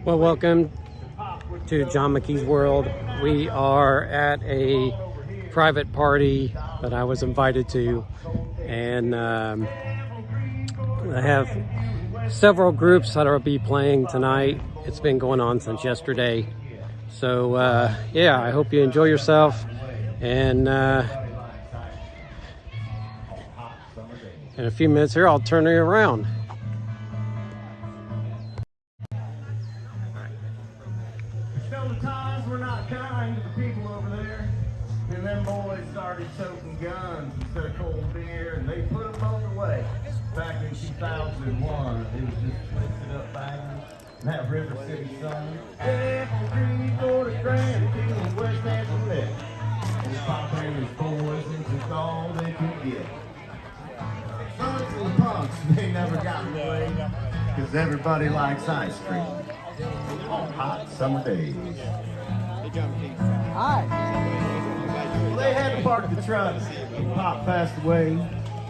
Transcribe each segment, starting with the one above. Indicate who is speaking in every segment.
Speaker 1: Well, welcome to John McKee's World. We are at a private party that I was invited to, and I have several groups that will be playing tonight. It's been going on since yesterday. So yeah, I hope you enjoy yourself, and in a few minutes here I'll turn you around.
Speaker 2: The times were not kind to the people over there, and them boys started toting guns instead of cold beer, and they put them both away. Back in 2001, it was just twisted up bangers. And that River City song, every quarter grand, feeling West Anthem lit. And Papa and his boys, and took all they could get. Sons and punks, they never got away, because everybody likes ice cream on hot summer days. Hi. Well, they had to park the truck. Pop passed away.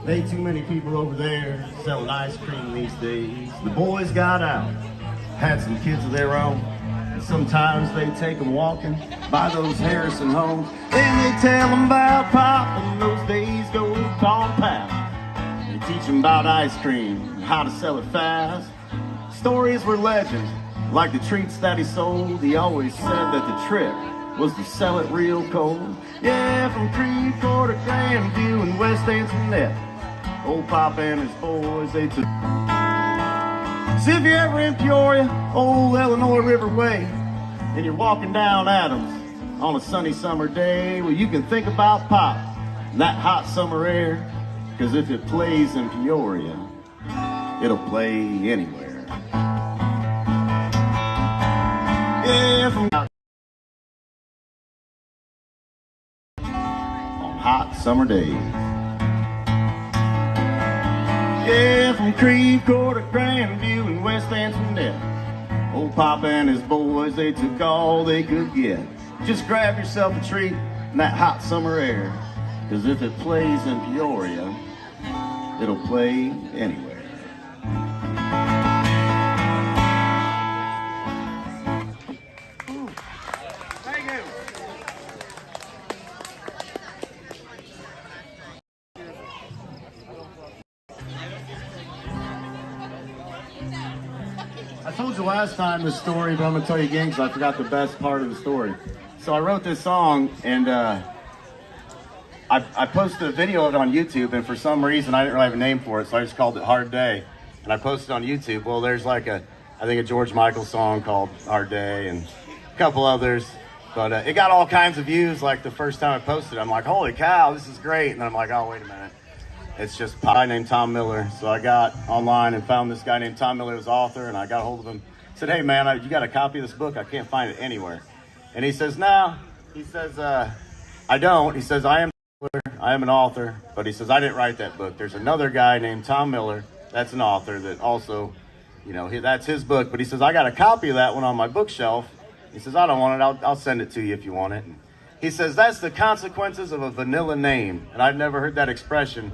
Speaker 2: They too many people over there selling ice cream these days. The boys got out, had some kids of their own. And sometimes they take them walking by those Harrison homes. Then they tell them about Pop, and those days go on past. They teach them about ice cream and how to sell it fast. Stories were legends, like the treats that he sold. He always said that the trick was to sell it real cold. Yeah, from 3/4 Grandview and West Anthem Net, old Pop and his boys, they took. So if you're ever in Peoria, old Illinois River Way, and you're walking down Adams on a sunny summer day, well, you can think about Pop and that hot summer air, because if it plays in Peoria, it'll play anywhere. Yeah, from on hot summer days. Yeah, from Creve Court to Grandview and West Anthem Net, old Papa and his boys, they took all they could get. Just grab yourself a treat in that hot summer air, because if it plays in Peoria, it'll play anywhere. I told you last time this story, but I'm going to tell you again because I forgot the best part of the story. So I wrote this song, and I posted a video of it on YouTube, and for some reason I didn't really have a name for it, so I just called it Hard Day, and I posted it on YouTube. Well, there's like I think a George Michael song called Hard Day, and a couple others, but it got all kinds of views. Like the first time I posted it, I'm like, holy cow, this is great, and then I'm like, oh, wait a minute. It's just a guy named Tom Miller. So I got online and found this guy named Tom Miller, was author, and I got a hold of him. Said, hey man, you got a copy of this book? I can't find it anywhere. And he says, no. He says, I don't. He says, I am an author, but he says, I didn't write that book. There's another guy named Tom Miller that's an author that also, that's his book. But he says, I got a copy of that one on my bookshelf. He says, I don't want it. I'll send it to you if you want it. And he says, that's the consequences of a vanilla name. And I've never heard that expression,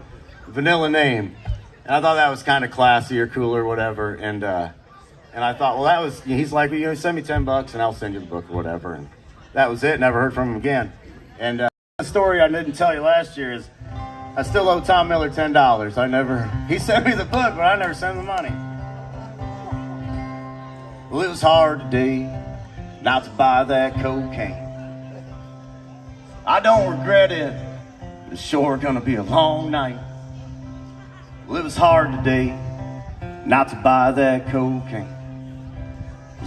Speaker 2: vanilla name. And I thought that was kind of classy or cool or whatever. And I thought, well, that was, he's like, send me $10 and I'll send you the book or whatever. And that was it. Never heard from him again. And the story I didn't tell you last year is I still owe Tom Miller $10. He sent me the book, but I never sent him the money. Well, it was hard today not to buy that cocaine. I don't regret it. It's sure gonna be a long night. Well, it was hard today not to buy that cocaine.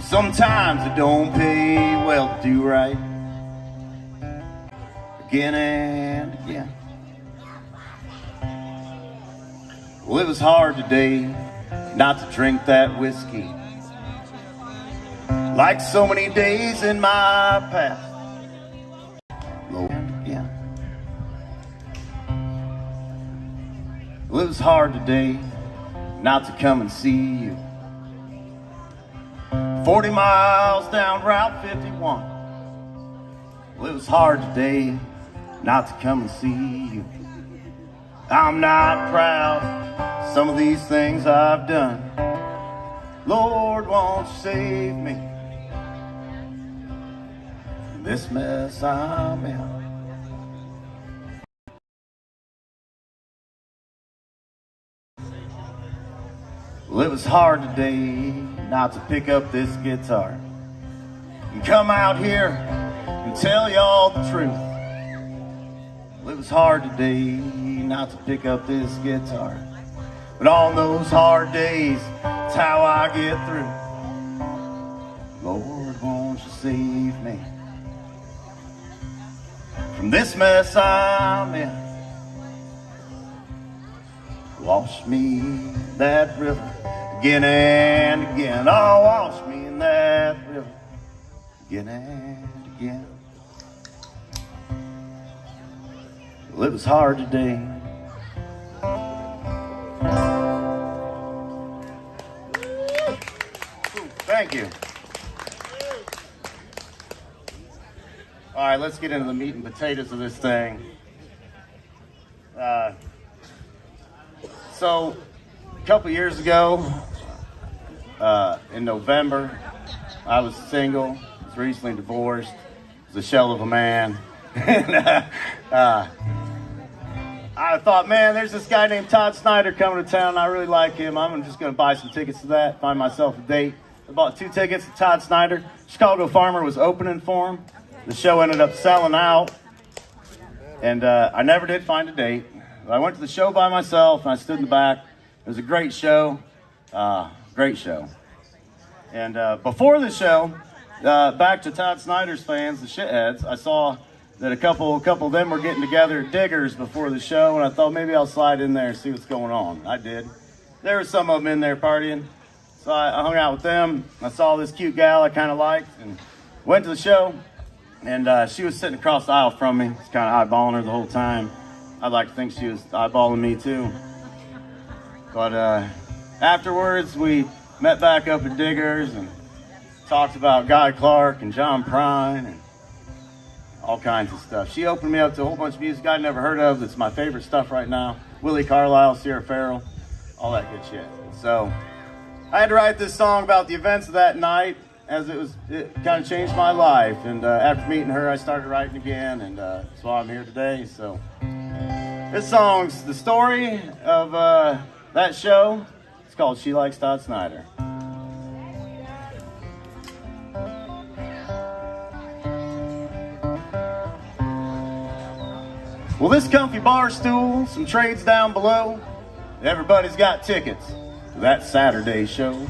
Speaker 2: Sometimes it don't pay well to do right, again and again. Well, it was hard today not to drink that whiskey, like so many days in my past. Lord, yeah. Well, it was hard today not to come and see you. 40 miles down Route 51. Well, it was hard today not to come and see you. I'm not proud of some of these things I've done. Lord, won't you save me this mess I'm in. Well, it was hard today not to pick up this guitar and come out here and tell y'all the truth. Well, it was hard today not to pick up this guitar, but on those hard days, it's how I get through. Lord, won't you save me from this mess I'm in? Wash me in that river again and again. Oh, wash me in that river again and again. Well, it was hard today. Thank you. All right, let's get into the meat and potatoes of this thing. So, a couple years ago, in November, I was single, was recently divorced, was a shell of a man. And I thought, man, there's this guy named Todd Snyder coming to town. I really like him. I'm just going to buy some tickets to that, find myself a date. I bought 2 tickets to Todd Snyder. Chicago Farmer was opening for him. The show ended up selling out, and I never did find a date. I went to the show by myself, and I stood in the back. It was a great show, great show. And before the show, back to Todd Snyder's fans, the shitheads, I saw that a couple of them were getting together at Diggers before the show, and I thought maybe I'll slide in there and see what's going on. I did. There were some of them in there partying, so I hung out with them. I saw this cute gal I kind of liked, and went to the show. And she was sitting across the aisle from me. I was kind of eyeballing her the whole time. I'd like to think she was eyeballing me too. But afterwards, we met back up at Diggers and talked about Guy Clark and John Prine and all kinds of stuff. She opened me up to a whole bunch of music I'd never heard of. That's my favorite stuff right now. Willie Carlisle, Sierra Farrell, all that good shit. So I had to write this song about the events of that night, as it kind of changed my life. And after meeting her, I started writing again, and that's why I'm here today. So this song's the story of that show. It's called She Likes Todd Snyder. Well, this comfy bar stool, some trades down below, everybody's got tickets to that Saturday show.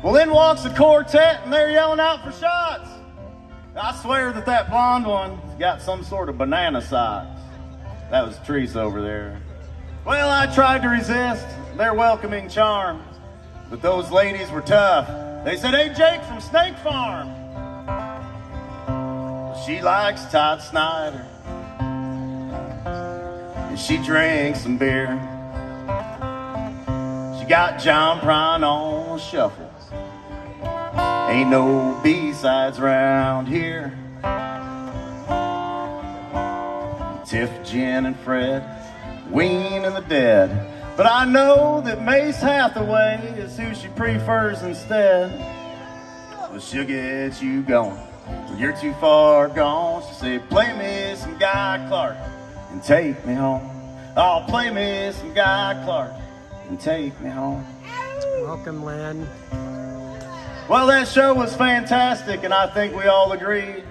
Speaker 2: Well, in walks the quartet, and they're yelling out for shots. I swear that blonde one's got some sort of banana socks. That was Teresa over there. Well, I tried to resist their welcoming charm, but those ladies were tough. They said, "Hey, Jake from Snake Farm." She likes Todd Snyder, and she drinks some beer. She got John Prine on shuffle. Ain't no B-sides round here. Tiff, Jen, and Fred, Ween, and the Dead. But I know that Mace Hathaway is who she prefers instead. Well, she'll get you going when you're too far gone. She'll say, "Play me some Guy Clark and take me home. Oh, play me some Guy Clark and take me home."
Speaker 1: Welcome, Lynn.
Speaker 2: Well, that show was fantastic, and I think we all agreed.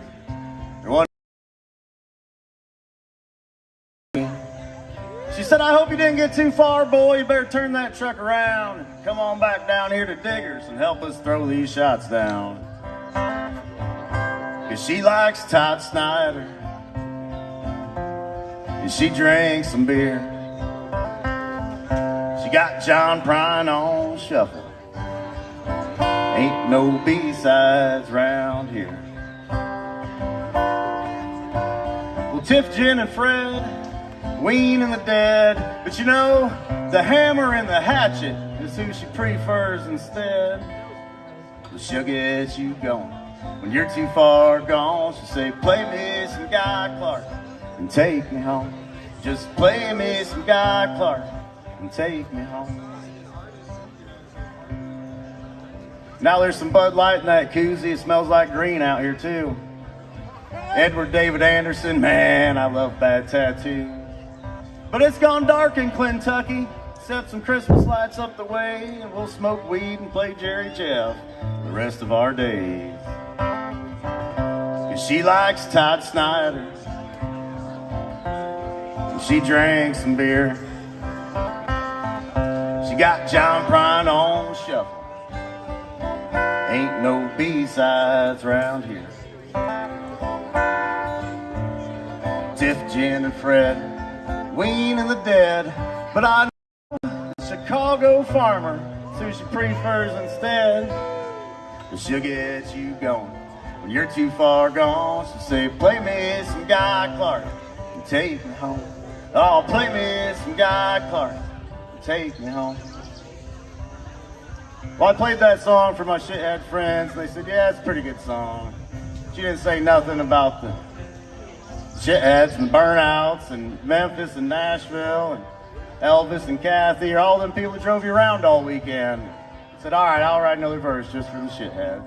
Speaker 2: She said, "I hope you didn't get too far, boy. You better turn that truck around and come on back down here to Diggers and help us throw these shots down. 'Cause she likes Todd Snyder, and she drinks some beer. She got John Prine on shuffle. Ain't no B-sides round here." Well, Tiff, Jen, and Fred, Ween, and the Dead. But you know, the hammer and the hatchet is who she prefers instead. Well, she'll get you going when you're too far gone. She'll say, "Play me some Guy Clark and take me home. Just play me some Guy Clark and take me home." Now there's some Bud Light in that koozie. It smells like green out here too. Edward David Anderson, man, I love Bad Tattoo. But it's gone dark in Kentucky. Set some Christmas lights up the way, and we'll smoke weed and play Jerry Jeff the rest of our days. 'Cause she likes Todd Snyder, and she drinks some beer. She got John Prine on shuffle. Ain't no B-sides round here. Tiff, Jen, and Fred, Ween and the Dead, but I know a Chicago farmer, who she prefers instead. But she'll get you going when you're too far gone. She'll say, play me some Guy Clark and take me home. Oh, play me some Guy Clark and take me home. Well, I played that song for my shithead friends, and they said, yeah, it's a pretty good song. She didn't say nothing about the shitheads and burnouts and Memphis and Nashville and Elvis and Kathy, or all them people who drove you around all weekend. I said, all right, I'll write another verse just for the shitheads.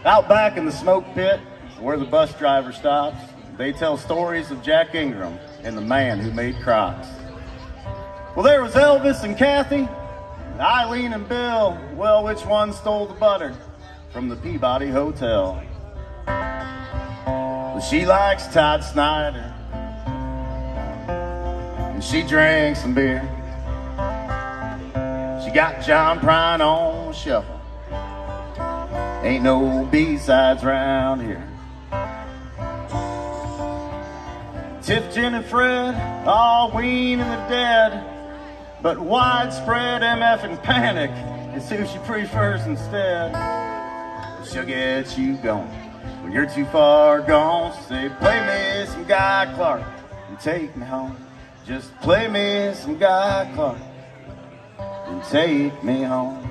Speaker 2: Out back in the smoke pit, where the bus driver stops, they tell stories of Jack Ingram and the man who made Crocs. Well, there was Elvis and Kathy, Eileen and Bill. Well, which one stole the butter from the Peabody Hotel? Well, she likes Todd Snyder, and she drinks some beer. She got John Prine on shuffle. Ain't no B-sides round here. Tiff, Jen, and Fred, all Ween and the Dead, but widespread MF and Panic is who she prefers instead. She'll get you going when you're too far gone. She'll say, play me some Guy Clark and take me home. Just play me some Guy Clark and take me home.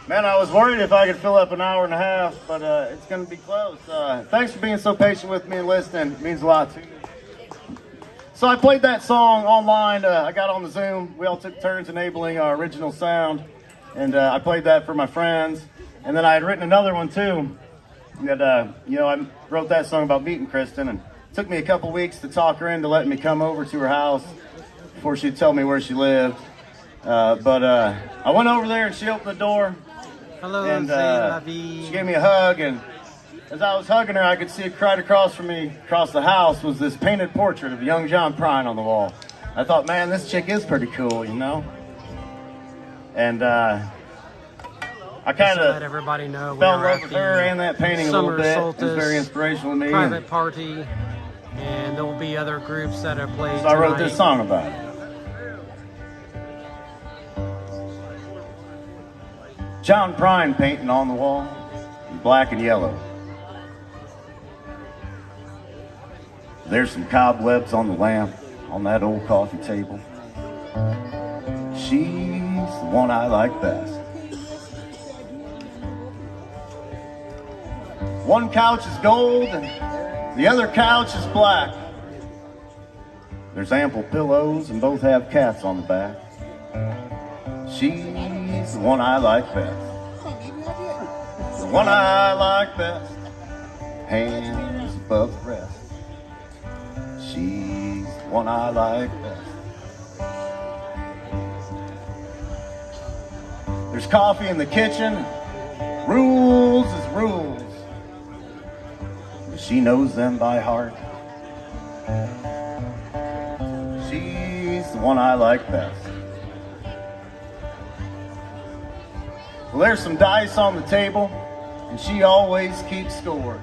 Speaker 2: Man, I was worried if I could fill up an hour and a half, but it's going to be close. Thanks for being so patient with me and listening. It means a lot to you. So I played that song online. I got on the Zoom. We all took turns enabling our original sound, and I played that for my friends. And then I had written another one too. And, I wrote that song about meeting Kristen, and it took me a couple weeks to talk her into letting me come over to her house before she'd tell me where she lived. But I went over there and she opened the door.
Speaker 1: Hello,
Speaker 2: and she gave me a hug, and as I was hugging her, I could see it right across from me, across the house, was this painted portrait of young John Prine on the wall. I thought, man, this chick is pretty cool, you know? And I kind of
Speaker 1: let everybody know
Speaker 2: fell in love with her and that painting a little bit.
Speaker 1: Solstice
Speaker 2: It was very inspirational to me.
Speaker 1: Private party, and there will be other groups that have played
Speaker 2: So I wrote this song about it. John Prine painting on the wall in black and yellow. There's some cobwebs on the lamp on that old coffee table. She's the one I like best. One couch is gold and the other couch is black. There's ample pillows and both have cats on the back. She's the one I like best. The one I like best. Hands above the rest. She's the one I like best. There's coffee in the kitchen. Rules is rules. But she knows them by heart. She's the one I like best. Well, there's some dice on the table, and she always keeps score.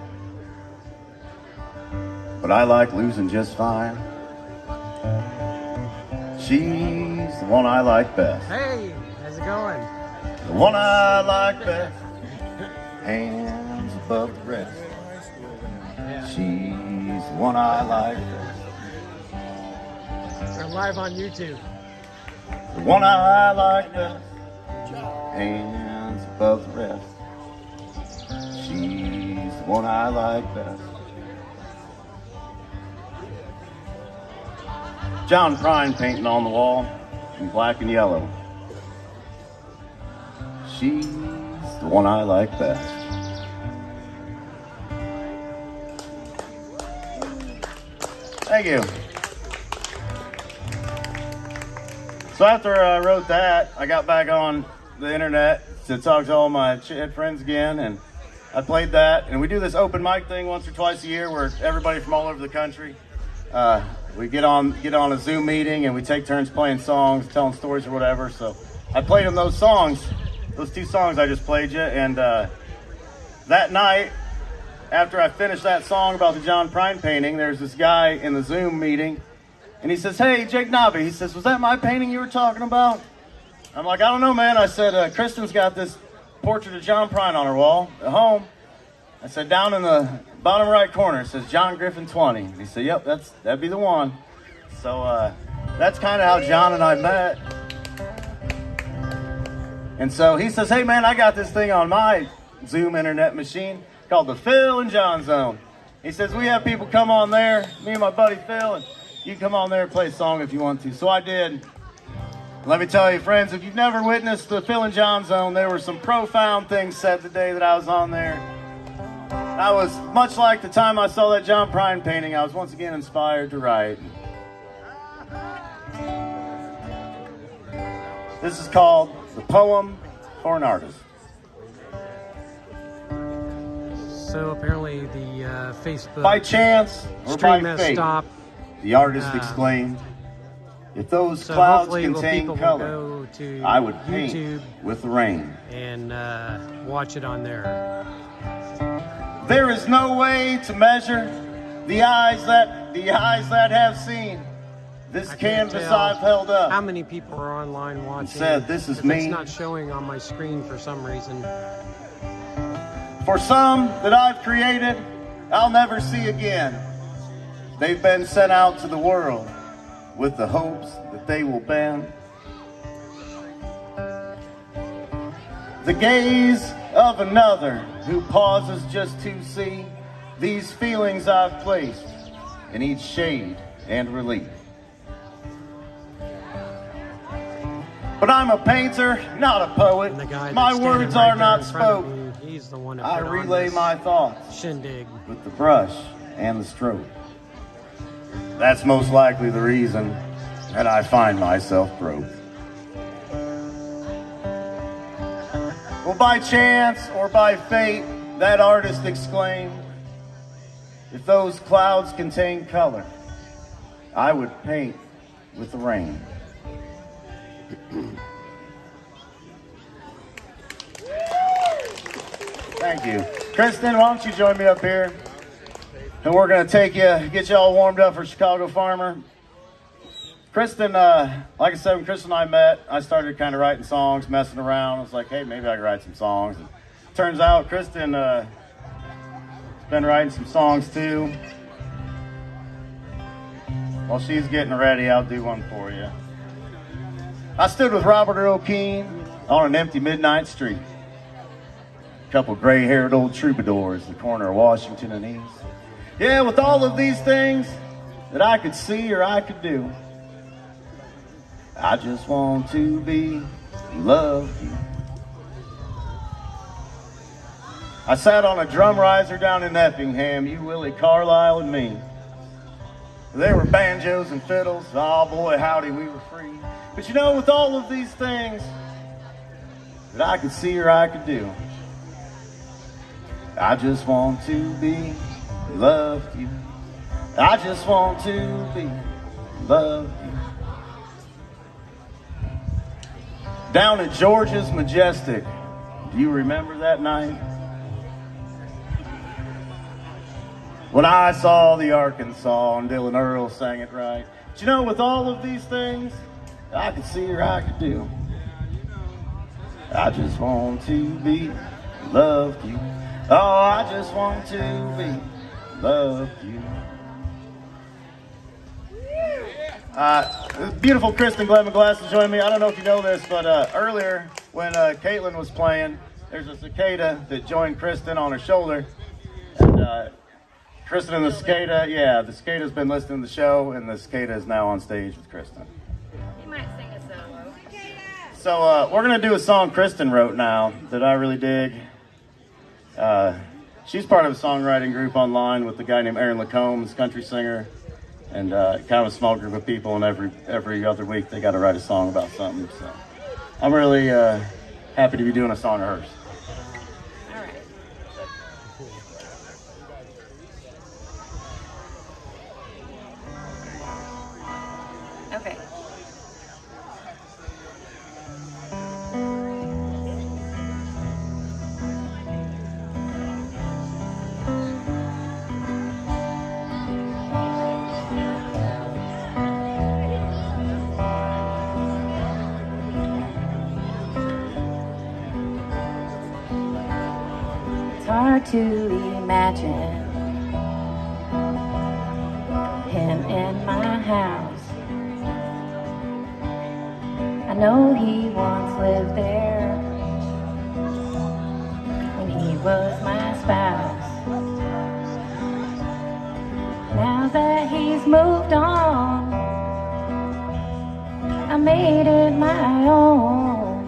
Speaker 2: But I like losing just fine. She's the one I like best.
Speaker 1: Hey, how's it going?
Speaker 2: The one I like best. Hands above the rest. She's the one I like best.
Speaker 1: We're live on YouTube.
Speaker 2: The one I like best. Hands above the rest. She's the one I like best. John Prine painting on the wall in black and yellow. She's the one I like best. Thank you. So after I wrote that, I got back on the internet to talk to all my shithead friends again, and I played that. And we do this open mic thing once or twice a year where everybody from all over the country, we get on a Zoom meeting and we take turns playing songs, telling stories or whatever. So I played them those songs, those 2 songs I just played you, and that night, after I finished that song about the John Prine painting, there's this guy in the Zoom meeting, and he says, "Hey, Jake Nobby," he says, "was that my painting you were talking about?" I'm like, "I don't know, man." I said, "Kristen's got this portrait of John Prine on her wall at home." I said, "Down in the bottom right corner, it says Jon Griffin 20. And he said, "Yep, that'd be the one." So that's kind of how John and I met. And so he says, "Hey, man, I got this thing on my Zoom internet machine called the Phil and John Zone." He says, "We have people come on there, me and my buddy Phil, and you can come on there and play a song if you want to." So I did. Let me tell you, friends, if you've never witnessed the Phil and John Zone, there were some profound things said the day that I was on there. I was, much like the time I saw that John Prine painting, I was once again inspired to write. This is called The Poem for an Artist.
Speaker 1: So apparently the Facebook
Speaker 2: By chance or
Speaker 1: stream
Speaker 2: by
Speaker 1: has
Speaker 2: fate,
Speaker 1: stopped.
Speaker 2: the artist exclaimed, "If those
Speaker 1: So
Speaker 2: clouds
Speaker 1: hopefully
Speaker 2: contain
Speaker 1: people will
Speaker 2: color,
Speaker 1: go to
Speaker 2: I would paint
Speaker 1: YouTube
Speaker 2: with the rain."
Speaker 1: and watch it on there.
Speaker 2: There is no way to measure the eyes that have seen this
Speaker 1: I can't
Speaker 2: canvas
Speaker 1: tell
Speaker 2: I've held up.
Speaker 1: how many people are online watching.
Speaker 2: said, "This is
Speaker 1: if
Speaker 2: me."
Speaker 1: It's not showing on my screen for some reason.
Speaker 2: For some that I've created, I'll never see again. They've been sent out to the world with the hopes that they will bend the gaze of another who pauses just to see these feelings I've placed in each shade and relief. But I'm a painter, not a poet.
Speaker 1: And the guy
Speaker 2: My
Speaker 1: that's
Speaker 2: words
Speaker 1: standing right
Speaker 2: are
Speaker 1: there
Speaker 2: not
Speaker 1: in front of
Speaker 2: spoken.
Speaker 1: me, he's the one that
Speaker 2: I
Speaker 1: put on
Speaker 2: relay
Speaker 1: this
Speaker 2: my thoughts
Speaker 1: shindig.
Speaker 2: with the brush and the stroke. That's most likely the reason that I find myself broke. Well, by chance or by fate, that artist exclaimed, "If those clouds contain color, I would paint with the rain." Thank you. Kristen, why don't you join me up here? And we're going to get you all warmed up for Chicago Farmer. Kristen, like I said, when Kristen and I met, I started kind of writing songs, messing around. I was like, hey, maybe I could write some songs. And turns out Kristen has been writing some songs too. While she's getting ready, I'll do one for you. I stood with Robert Earl Keen on an empty midnight street. A couple gray-haired old troubadours at the corner of Washington and East. Yeah, with all of these things that I could see or I could do, I just want to be loved. I sat on a drum riser down in Effingham, you, Willie Carlisle, and me. There were banjos and fiddles. Oh boy, howdy, we were free. But you know, with all of these things that I could see or I could do, I just want to be loved you. I just want to be loved you. Down at George's Majestic, do you remember that night? When I saw the Arkansas and Dylan Earl sang it right. But you know, with all of these things I could see or I could do, I just want to be loved you. Oh, I just want to be loved you. Beautiful Kristen Glenn McGlass is joining me. I don't know if you know this, but earlier when Caitlin was playing, there's a cicada that joined Kristen on her shoulder. And Kristen and the cicada, the cicada's been listening to the show, and the cicada is now on stage with Kristen.
Speaker 3: You might sing a solo.
Speaker 2: So we're gonna do a song Kristen wrote now that I really dig. She's part of a songwriting group online with a guy named Aaron Lacombs, country singer, and kind of a small group of people. And every other week they got to write a song about something. So I'm really happy to be doing a song of hers.
Speaker 3: All right. Okay. It's hard to imagine him in my house. I know he once lived there when he was my spouse. Now that he's moved on, I made it my own.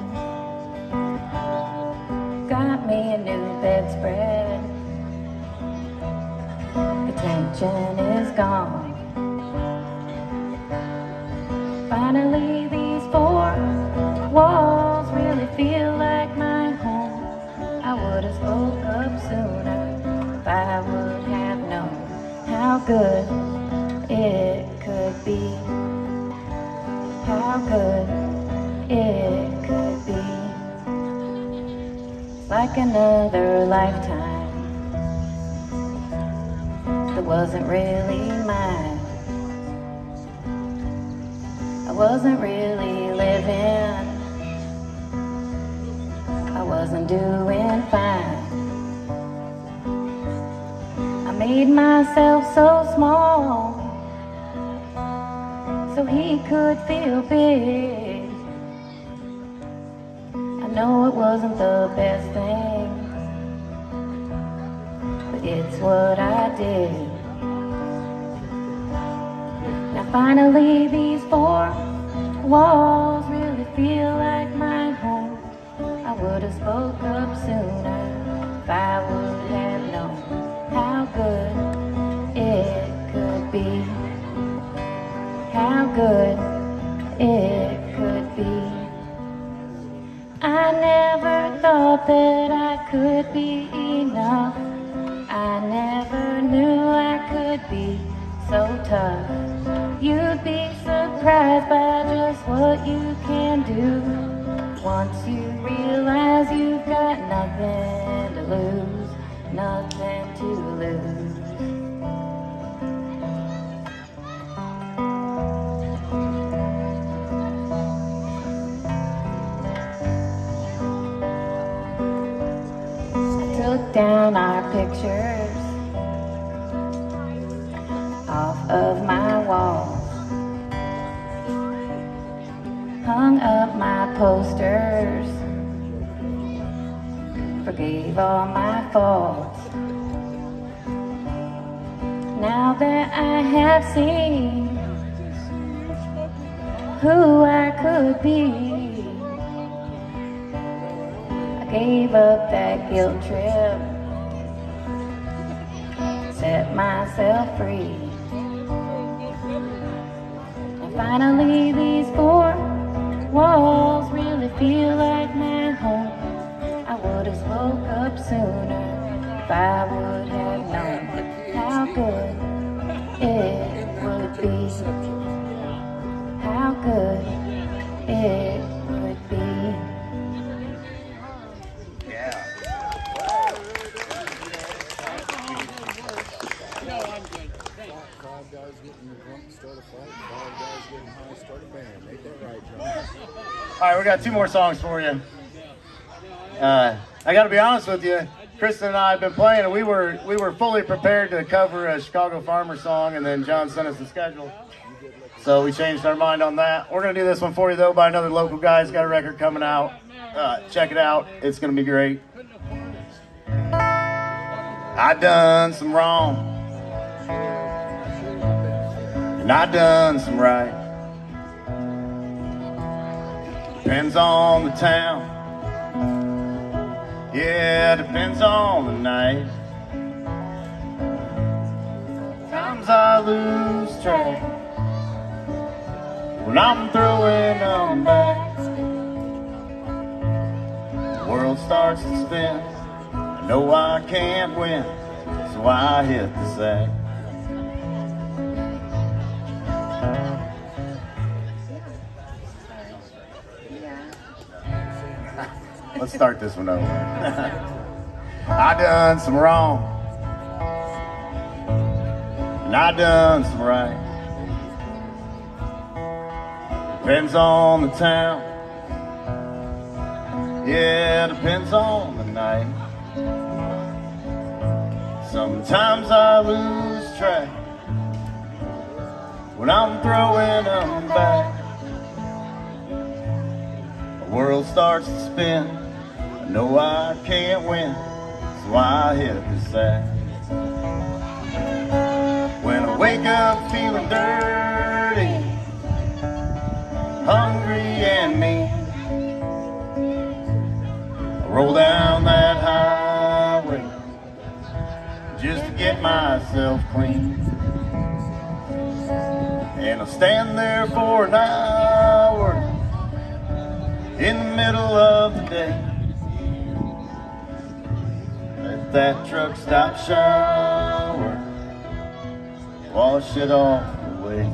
Speaker 3: Got me a new bedspread. The tension is gone. Finally, these four walls really feel like my home. I would have spoke up sooner if I would have known how good it could be. How good it could be. It's like another lifetime that wasn't really mine. I wasn't really living. I wasn't doing fine. I made myself so small so he could feel big. I know it wasn't the best thing, but it's what I did. Now finally these four walls really feel like my home. I would have spoke up sooner if I would have known how good it could be. How good it could be. I never thought that I could be enough. I never knew I could be so tough. You'd be surprised by just what you can do once you realize you've got nothing to lose, nothing to lose. Took down our pictures off of my wall, hung up my posters, forgave all my faults. Now that I have seen who I could be, gave up that guilt trip, set myself free. And finally these four walls really feel like my home. I would have spoke up sooner if I would have known how good it would be. How good it would be.
Speaker 4: Five guys getting drunk, start a fight. Five guys getting high, start a band. Ain't that right, John?
Speaker 2: All right, we got two more songs for you. I got to be honest with you. Kristen and I have been playing, and we were fully prepared to cover a Chicago Farmer song, and then John sent us the schedule. So we changed our mind on that. We're going to do this one for you, though, by another local guy. He's got a record coming out. Check it out. It's going to be great. I done some wrong, and I done some right. Depends on the town. Yeah, depends on the night. Sometimes I lose track when I'm throwing them back. The world starts to spin. I know I can't win, so I hit the sack. Let's start this one over. I done some wrong, and I done some right. Depends on the town. Yeah, depends on the night. Sometimes I lose track when I'm throwing them back. The world starts to spin. I know I can't win, so I hit the sack. When I wake up feeling dirty, hungry and mean, I roll down that highway just to get myself clean. And I'll stand there for an hour in the middle of the day. Let that truck stop shower, wash it all away.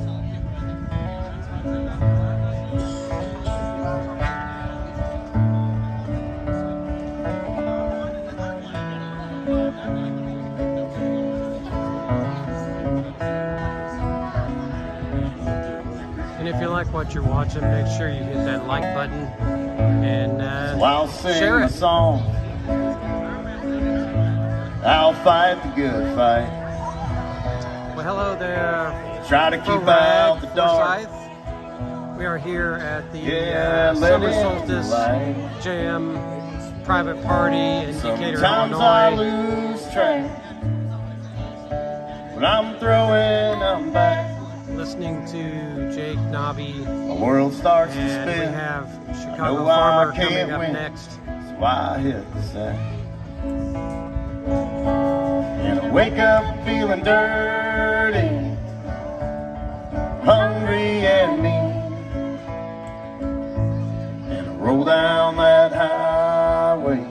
Speaker 1: And if you like what you're watching, make sure you hit that like button and
Speaker 2: So I'll sing
Speaker 1: share
Speaker 2: a
Speaker 1: it.
Speaker 2: song. I'll fight the good fight.
Speaker 1: Well, hello there.
Speaker 2: Try to keep out the dark.
Speaker 1: Forsyth. We are here at the
Speaker 2: Yeah,
Speaker 1: Summer
Speaker 2: living
Speaker 1: Solstice
Speaker 2: life.
Speaker 1: Jam private party in Decatur,
Speaker 2: Sometimes I
Speaker 1: Illinois.
Speaker 2: lose track when I'm throwing them back.
Speaker 1: Listening to Jake Nobby,
Speaker 2: The world starts to
Speaker 1: and we
Speaker 2: spin.
Speaker 1: have Chicago
Speaker 2: No, I
Speaker 1: Farmer
Speaker 2: can't
Speaker 1: coming up
Speaker 2: win.
Speaker 1: next.
Speaker 2: So I hit the sack. And I wake up feeling dirty, hungry and mean. And I roll down that highway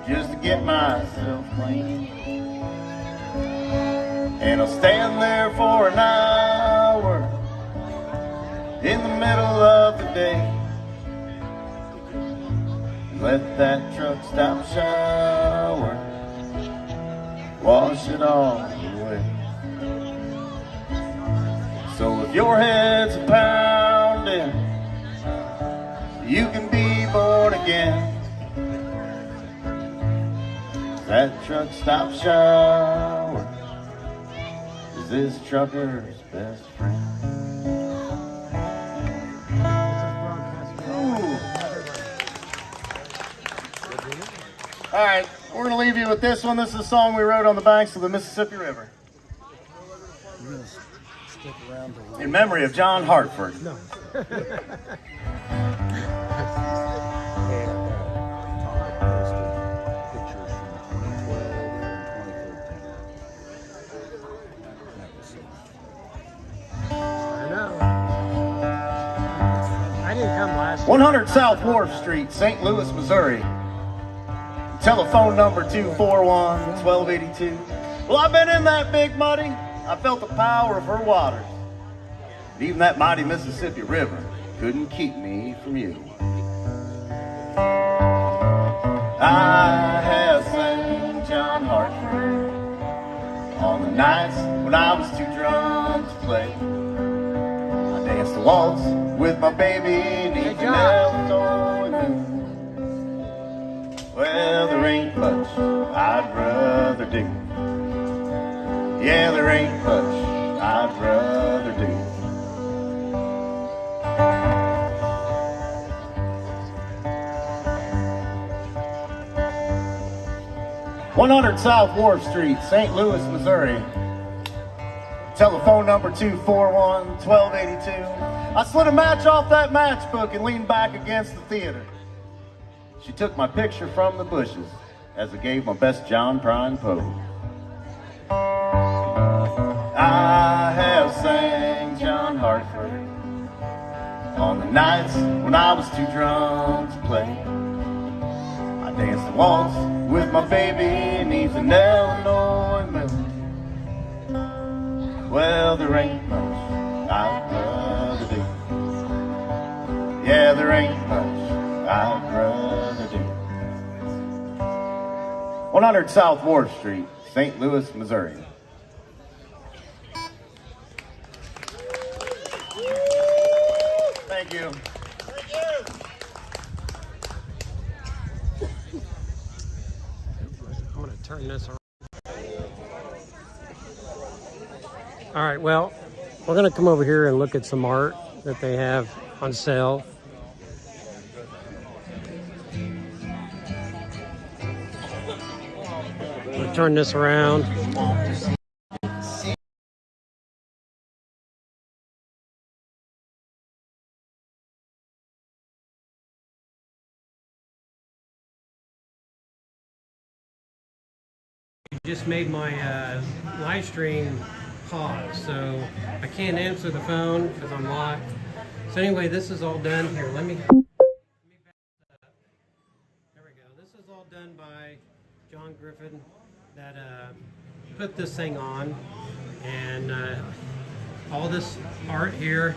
Speaker 2: just to get myself clean. And I'll stand there for an hour in the middle of the day. Let that truck stop shower, wash it all away. So if your head's a pounding, you can be born again. That truck stop shower is this trucker's best friend. All right, we're going to leave you with this one. This is a song we wrote on the banks of the Mississippi River
Speaker 4: You're gonna stick around to
Speaker 2: in memory of John Hartford.
Speaker 4: pictures from 2012 and 2013.
Speaker 1: I know. I didn't come last year.
Speaker 2: 100 South Wharf Street, St. Louis, Missouri. Telephone number 241-1282. Well, I've been in that big muddy. I felt the power of her waters. And even that mighty Mississippi River couldn't keep me from you. I have sang John Hartford on the nights when I was too drunk to play. I danced a waltz with my baby neath the Delaware moon. Well, there ain't much I'd rather do. Yeah, there ain't much I'd rather do. 100 South Wharf Street, St. Louis, Missouri. Telephone number 241-1282. I slid a match off that matchbook and leaned back against the theater. She took my picture from the bushes as I gave my best John Prine pose. I have sang John Hartford on the nights when I was too drunk to play. I danced a waltz with my baby neath an Illinois moon. Well, there ain't much I'd rather do. Yeah, there ain't much I'd rather do. 100 South Ward Street, St. Louis, Missouri. Thank you.
Speaker 1: I'm going to turn this around. All right, well, we're going to come over here and look at some art that they have on sale. I'm going to turn this around. Just made my live stream pause, so I can't answer the phone because I'm live. So anyway, this is all done here. Let me back it up. There we go. This is all done by Jon Griffin that put this thing on, and all this art here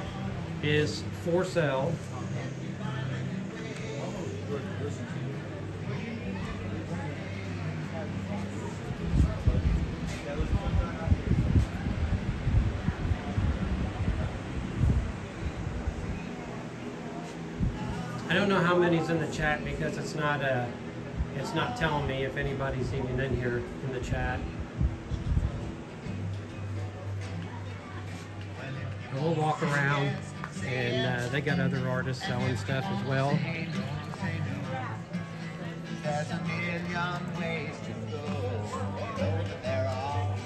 Speaker 1: is for sale. I don't know how many's in the chat because it's not telling me if anybody's even in here in the chat. But we'll walk around, and they got other artists selling stuff as well. There's a million ways to go. There are.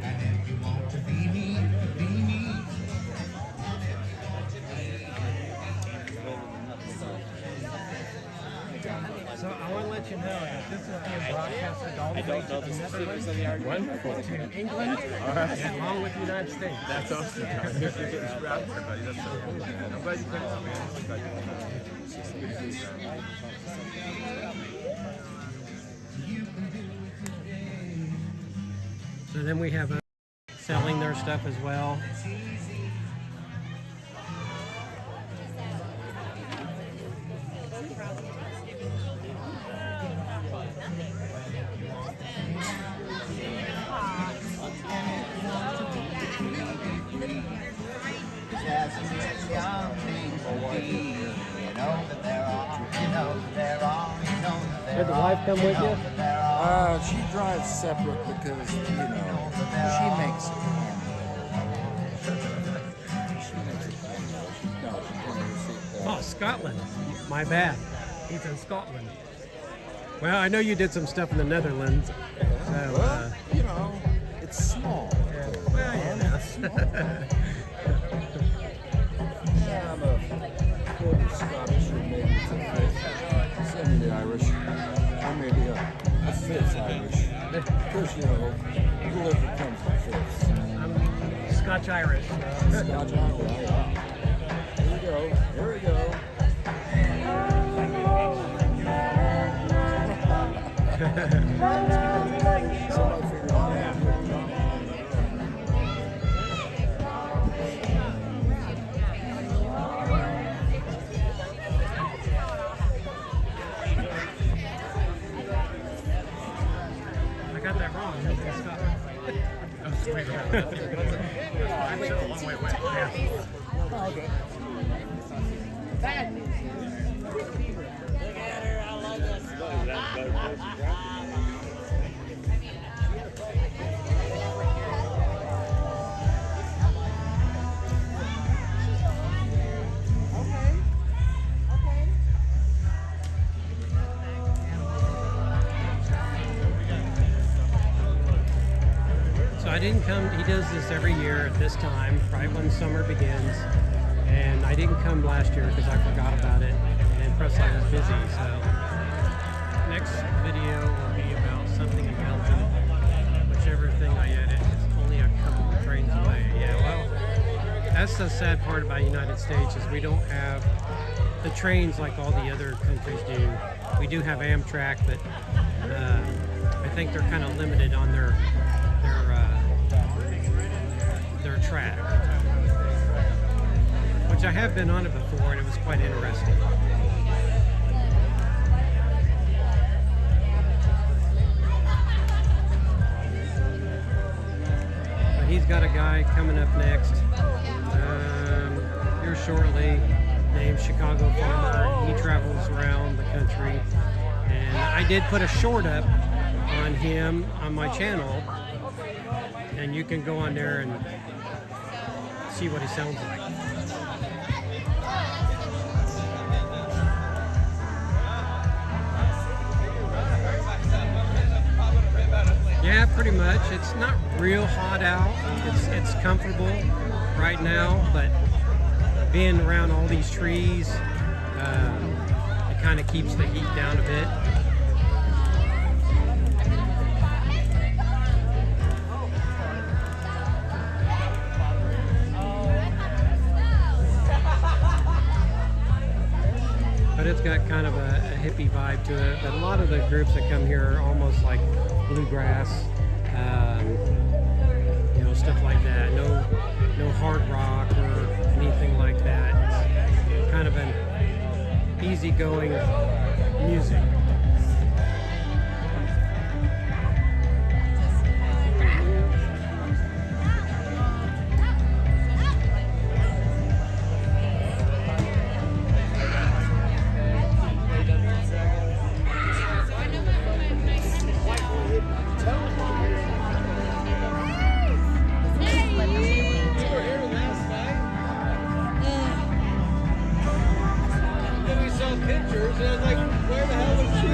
Speaker 1: And if you want to be me, be me. So I want to let you know that this is being broadcasted all the way to the Netherlands, wonderful, to England, and along with the United States. That's awesome. I'm glad you came out, man. So then we have selling their stuff as well. Did the wife come with you?
Speaker 4: She drives separate because, she makes it.
Speaker 1: Oh, Scotland. My bad. He's in Scotland. Well, I know you did some stuff in the Netherlands. So,
Speaker 4: Well, it's small.
Speaker 1: well, yeah.
Speaker 4: It's small. Yeah, I'm a quarter Scottish, or maybe it's a fifth. Semi-Irish. Or maybe a fifth Irish. Because, whoever comes in fifths.
Speaker 1: I'm Scotch-Irish.
Speaker 4: Scotch Irish. Here we go. Here we go. Somebody figured it out.
Speaker 1: I got that wrong. It's Scotland. Oh, sweet. Actually, a long way away. Yeah.
Speaker 4: Oh, okay.
Speaker 1: So I didn't come. He does this every year at this time, right when summer begins. And I didn't come last year because I forgot about it, and plus I was busy. So next video will be about something in Belgium. Whichever thing I edit, it's only a couple of trains away. Yeah, well, that's the sad part about the United States is we don't have the trains like all the other countries do. We do have Amtrak, but I think they're kind of limited on their track. Which I have been on it before, and it was quite interesting. But he's got a guy coming up next here shortly named Chicago Farmer. He travels around the country, and I did put a short up on him on my channel, and you can go on there and see what he sounds like. Yeah, pretty much. It's not real hot out. It's comfortable right now, but being around all these trees, it kind of keeps the heat down a bit. But it's got kind of a hippie vibe to it. But a lot of the groups that come here are almost like bluegrass, you know, stuff like that. No hard rock or anything like that. It's kind of an easygoing music.
Speaker 4: Pictures, and I was like, where the hell is she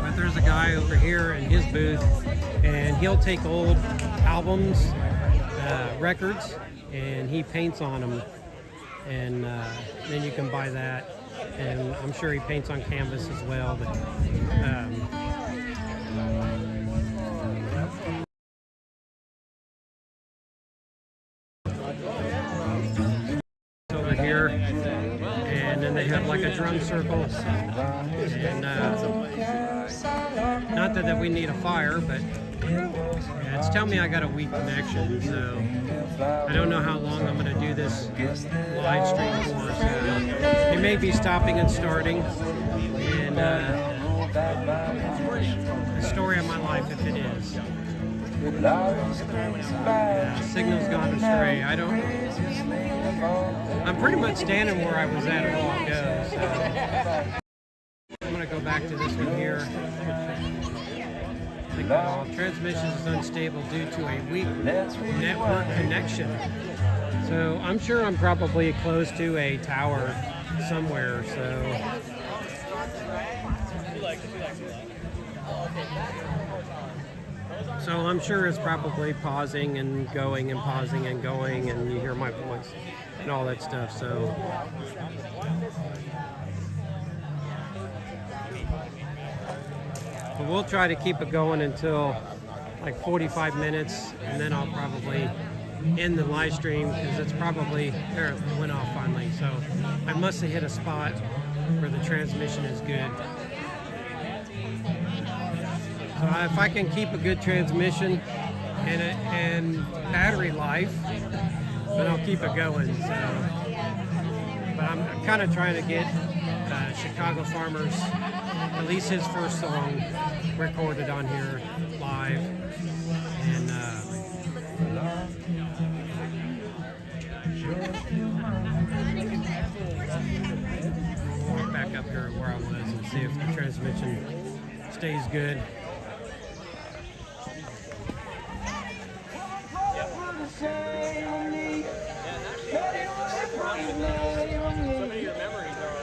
Speaker 1: But there's a guy over here in his booth, and he'll take old albums, records, and he paints on them, and then you can buy that. And I'm sure he paints on canvas as well. But over here, and then they have like a drum circle, and not that we need a fire, but yeah, it's telling me I got a weak connection, so I don't know how long I'm going to do this live stream for. So it may be stopping and starting, and the story of my life if it is. Yeah, signal's gone astray. I'm pretty much standing where I was at a while ago, so I'm going to go back to this one here. Transmission is unstable due to a weak network connection. So I'm sure I'm probably close to a tower somewhere, so I'm sure it's probably pausing and going and pausing and going, and you hear my voice and all that stuff. So but we'll try to keep it going until like 45 minutes, and then I'll probably end the live stream because it's probably, there it went off finally. So I must have hit a spot where the transmission is good. So if I can keep a good transmission and battery life, then I'll keep it going. So, but I'm kind of trying to get Chicago Farmer's, at least his first song, recorded on here live. And I'll walk back up here where I was and see if the transmission stays good.
Speaker 5: Some of your memories are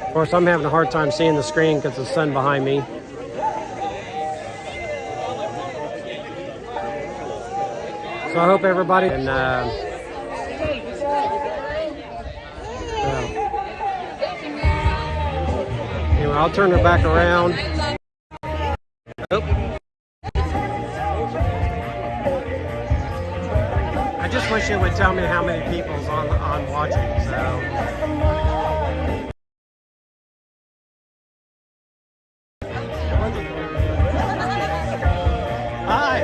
Speaker 1: Of course, I'm having a hard time seeing the screen because the sun behind me. So I hope everybody and anyway, I'll turn her back around. Oh. I just wish it would tell me how many people's on watching. So. Hi.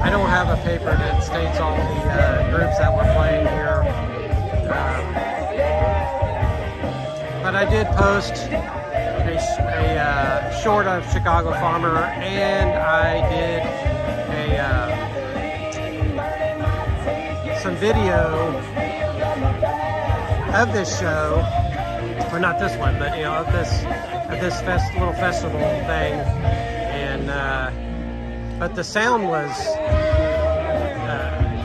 Speaker 1: I don't have a paper that states all the groups that we're playing here. But I did post a short of Chicago Farmer, and I did some video of this show, or not this one, but of this little festival thing, and but the sound was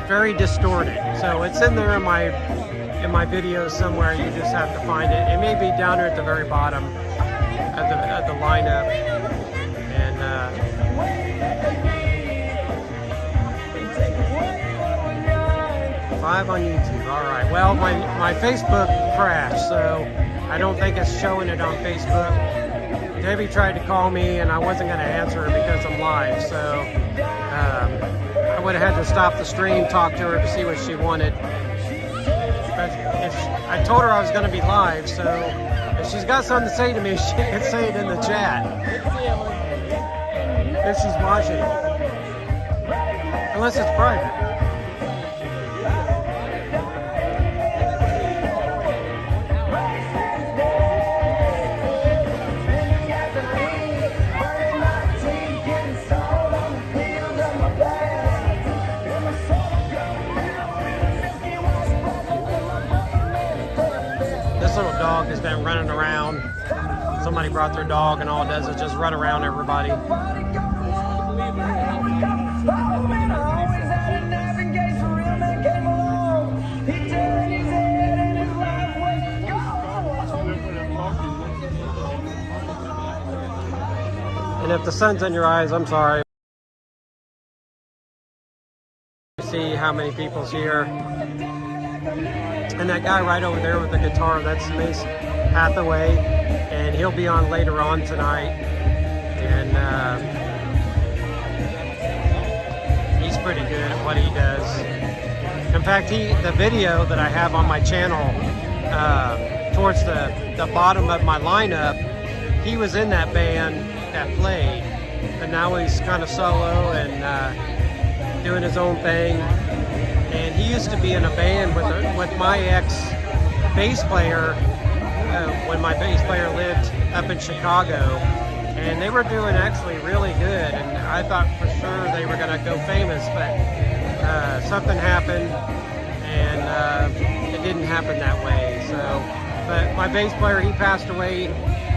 Speaker 1: very distorted. So it's in there in my video somewhere. You just have to find it. It may be down there at the very bottom of the lineup. And 5 on YouTube. All right. Well, my Facebook crashed, so I don't think it's showing it on Facebook. Debbie tried to call me, and I wasn't going to answer her because I'm live. So I would have had to stop the stream, talk to her to see what she wanted. But I told her I was going to be live, so if she's got something to say to me, she can say it in the chat. If she's watching. Unless it's private. Little dog has been running around. Somebody brought their dog, and all it does is just run around everybody. And if the sun's in your eyes, I'm sorry. See how many people's here. And that guy right over there with the guitar, that's Mace Hathaway, and he'll be on later on tonight. And he's pretty good at what he does. In fact, the video that I have on my channel, towards the bottom of my lineup, he was in that band that played, but now he's kind of solo and doing his own thing. And he used to be in a band with my ex-bass player when my bass player lived up in Chicago. And they were doing actually really good. And I thought for sure they were going to go famous, but something happened and it didn't happen that way. So, but my bass player, he passed away,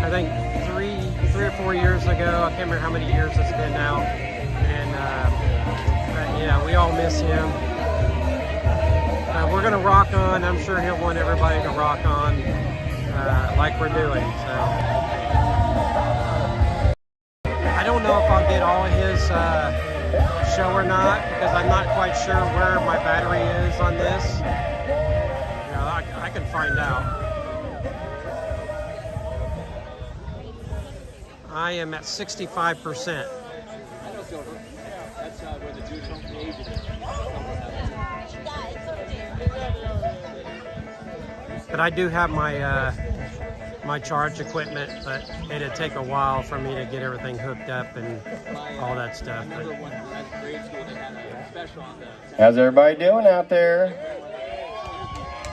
Speaker 1: I think 3 or 4 years ago. I can't remember how many years it's been now. And but yeah, we all miss him. We're going to rock on. I'm sure he'll want everybody to rock on like we're doing. So I don't know if I'll get all of his show or not, because I'm not quite sure where my battery is on this. You know, I can find out. I am at 65%. But I do have my my charge equipment, but it'd take a while for me to get everything hooked up and all that stuff.
Speaker 5: How's everybody doing out there?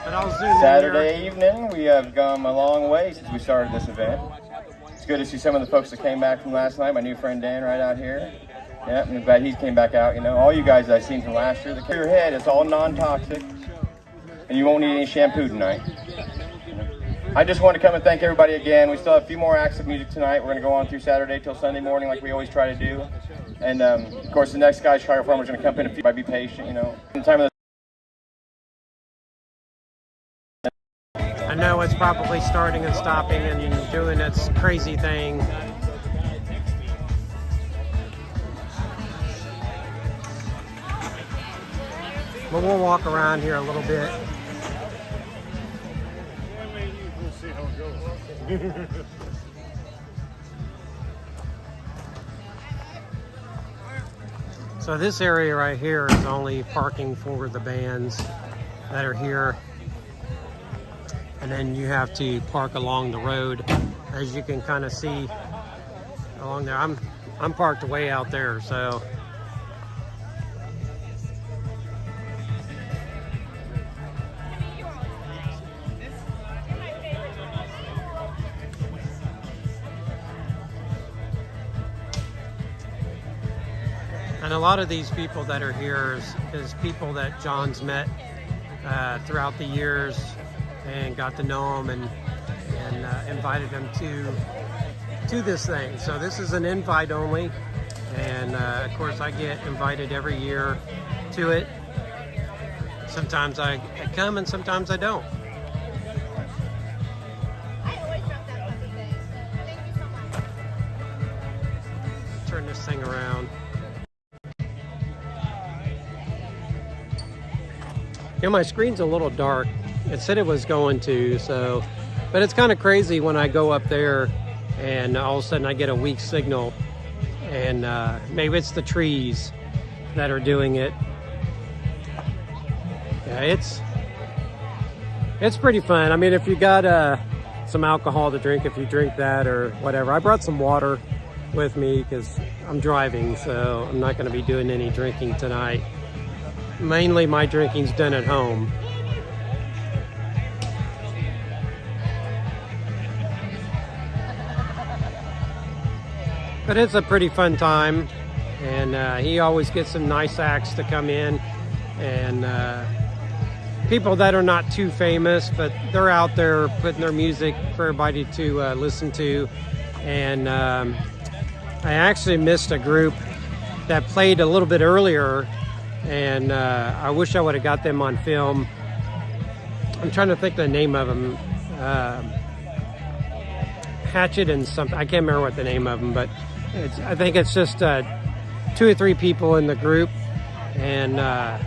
Speaker 1: But I'll zoom
Speaker 5: Saturday evening, we have come a long way since we started this event. It's good to see some of the folks that came back from last night. My new friend Dan right out here. Yeah, I'm glad he came back out. You know, all you guys that I've seen from last year, the clear head, it's all non-toxic. And you won't need any shampoo tonight. I just want to come and thank everybody again. We still have a few more acts of music tonight. We're going to go on through Saturday till Sunday morning like we always try to do. And of course, the next guy, Chicago Farmer, is going to come in a few. Be patient, you know. In time of
Speaker 1: I know it's probably starting and stopping and doing its crazy thing. But we'll walk around here a little bit.
Speaker 4: We'll see how it goes.
Speaker 1: So this area right here is only parking for the bands that are here. And then you have to park along the road, as you can kind of see along there. I'm parked way out there, so. And a lot of these people that are here is people that Jon's met throughout the years and got to know them and invited them to this thing. So this is an invite only, and of course I get invited every year to it. Sometimes I come and sometimes I don't. Turn this thing around. Yeah, my screen's a little dark. It said it was going to, so, but it's kind of crazy when I go up there and all of a sudden I get a weak signal, and maybe it's the trees that are doing it. Yeah, it's pretty fun. I mean, if you got some alcohol to drink, if you drink that or whatever. I brought some water with me because I'm driving, so I'm not going to be doing any drinking tonight. Mainly my drinking's done at home. But it's a pretty fun time, and he always gets some nice acts to come in, and people that are not too famous, but they're out there putting their music for everybody to listen to. And I actually missed a group that played a little bit earlier, and I wish I would have got them on film. I'm trying to think the name of them. Hatchet and something. I can't remember what the name of them, but I think it's just 2 or 3 people in the group. And wow,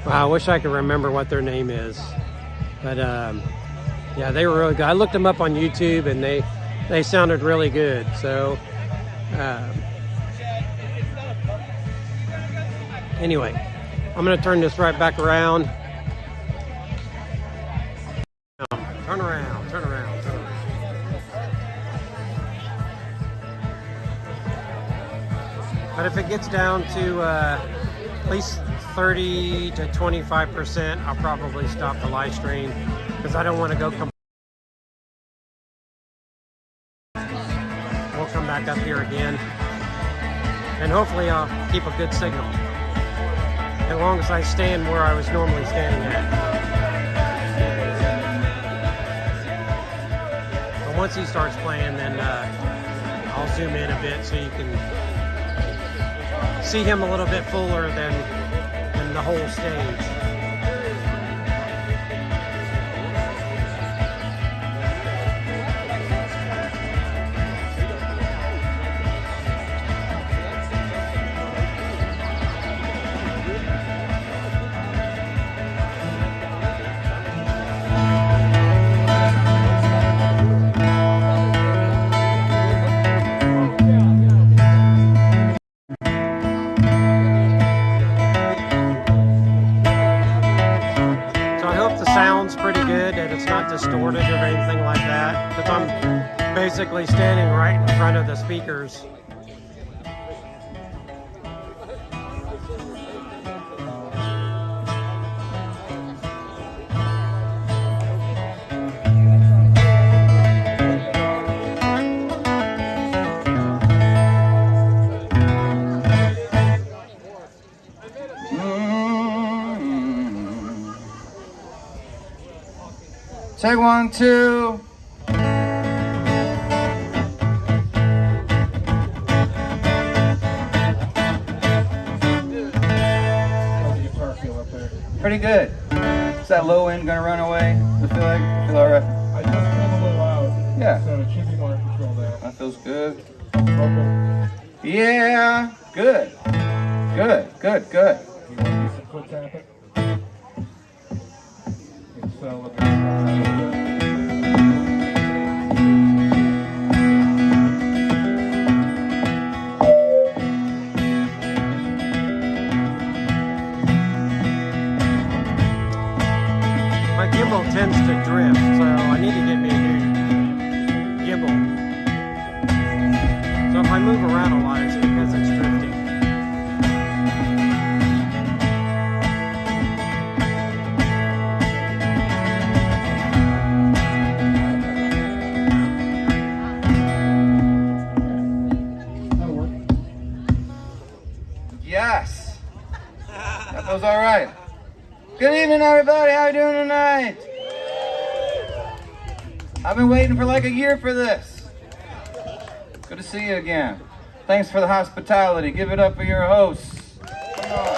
Speaker 1: I wish I could remember what their name is. But yeah, they were really good. I looked them up on YouTube, and they sounded really good. So anyway, I'm going to turn this right back around. Turn around, turn around, turn around. But if it gets down to at least 30 to 25%, I'll probably stop the live stream because I don't want to go. We'll come back up here again, and hopefully I'll keep a good signal as long as I stand where I was normally standing at. But once he starts playing, then I'll zoom in a bit so you can see him a little bit fuller than the whole stage. Distorted or anything like that, because I'm basically standing right in front of the speakers.
Speaker 5: Take 1, 2. Pretty good. Is that low end gonna run away? Does it feel all right?
Speaker 4: I just pulled a little out.
Speaker 5: Yeah.
Speaker 4: So it should be more control now.
Speaker 5: That feels good.
Speaker 4: Vocal.
Speaker 5: Yeah, good. Good, good, good.
Speaker 4: You want to do some foot tapping? And settle up.
Speaker 1: My gimbal tends to drift, so I need to get me a new gimbal. So if I move around a lot, it's because it's drifting.
Speaker 4: That'll work.
Speaker 5: Yes. That feels all right. Good evening, everybody. How you doing tonight? I've been waiting for like a year for this. Good to see you again. Thanks for the hospitality. Give it up for your hosts. Come on.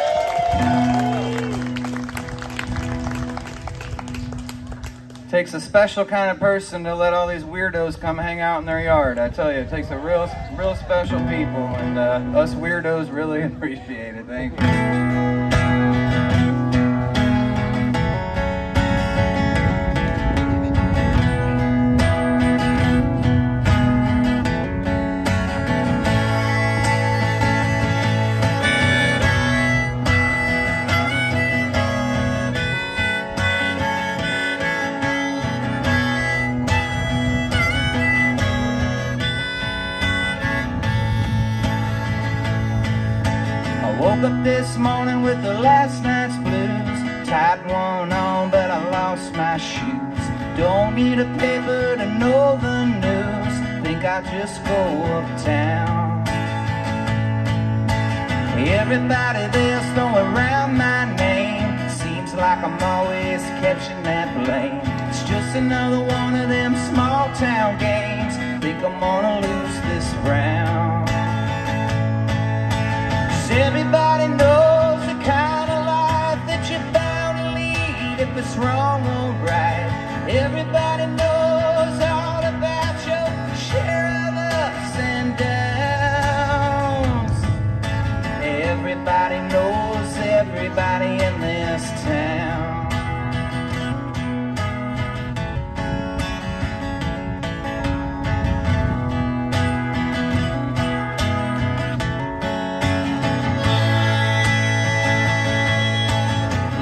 Speaker 5: Takes a special kind of person to let all these weirdos come hang out in their yard. I tell you, it takes a real special people, and us weirdos really appreciate it. Thank you. Woke up this morning with the last night's blues. Tied one on, but I lost my shoes. Don't need a paper to know the news. Think I'll just go uptown. Everybody there's throwing around my name. Seems like I'm always catching that blame. It's just another one of them small town games. Think I'm gonna lose this round. Everybody knows the kind of life that you're bound to lead if it's wrong or right. Everybody knows all about your share of ups and downs. Everybody knows everybody in this town.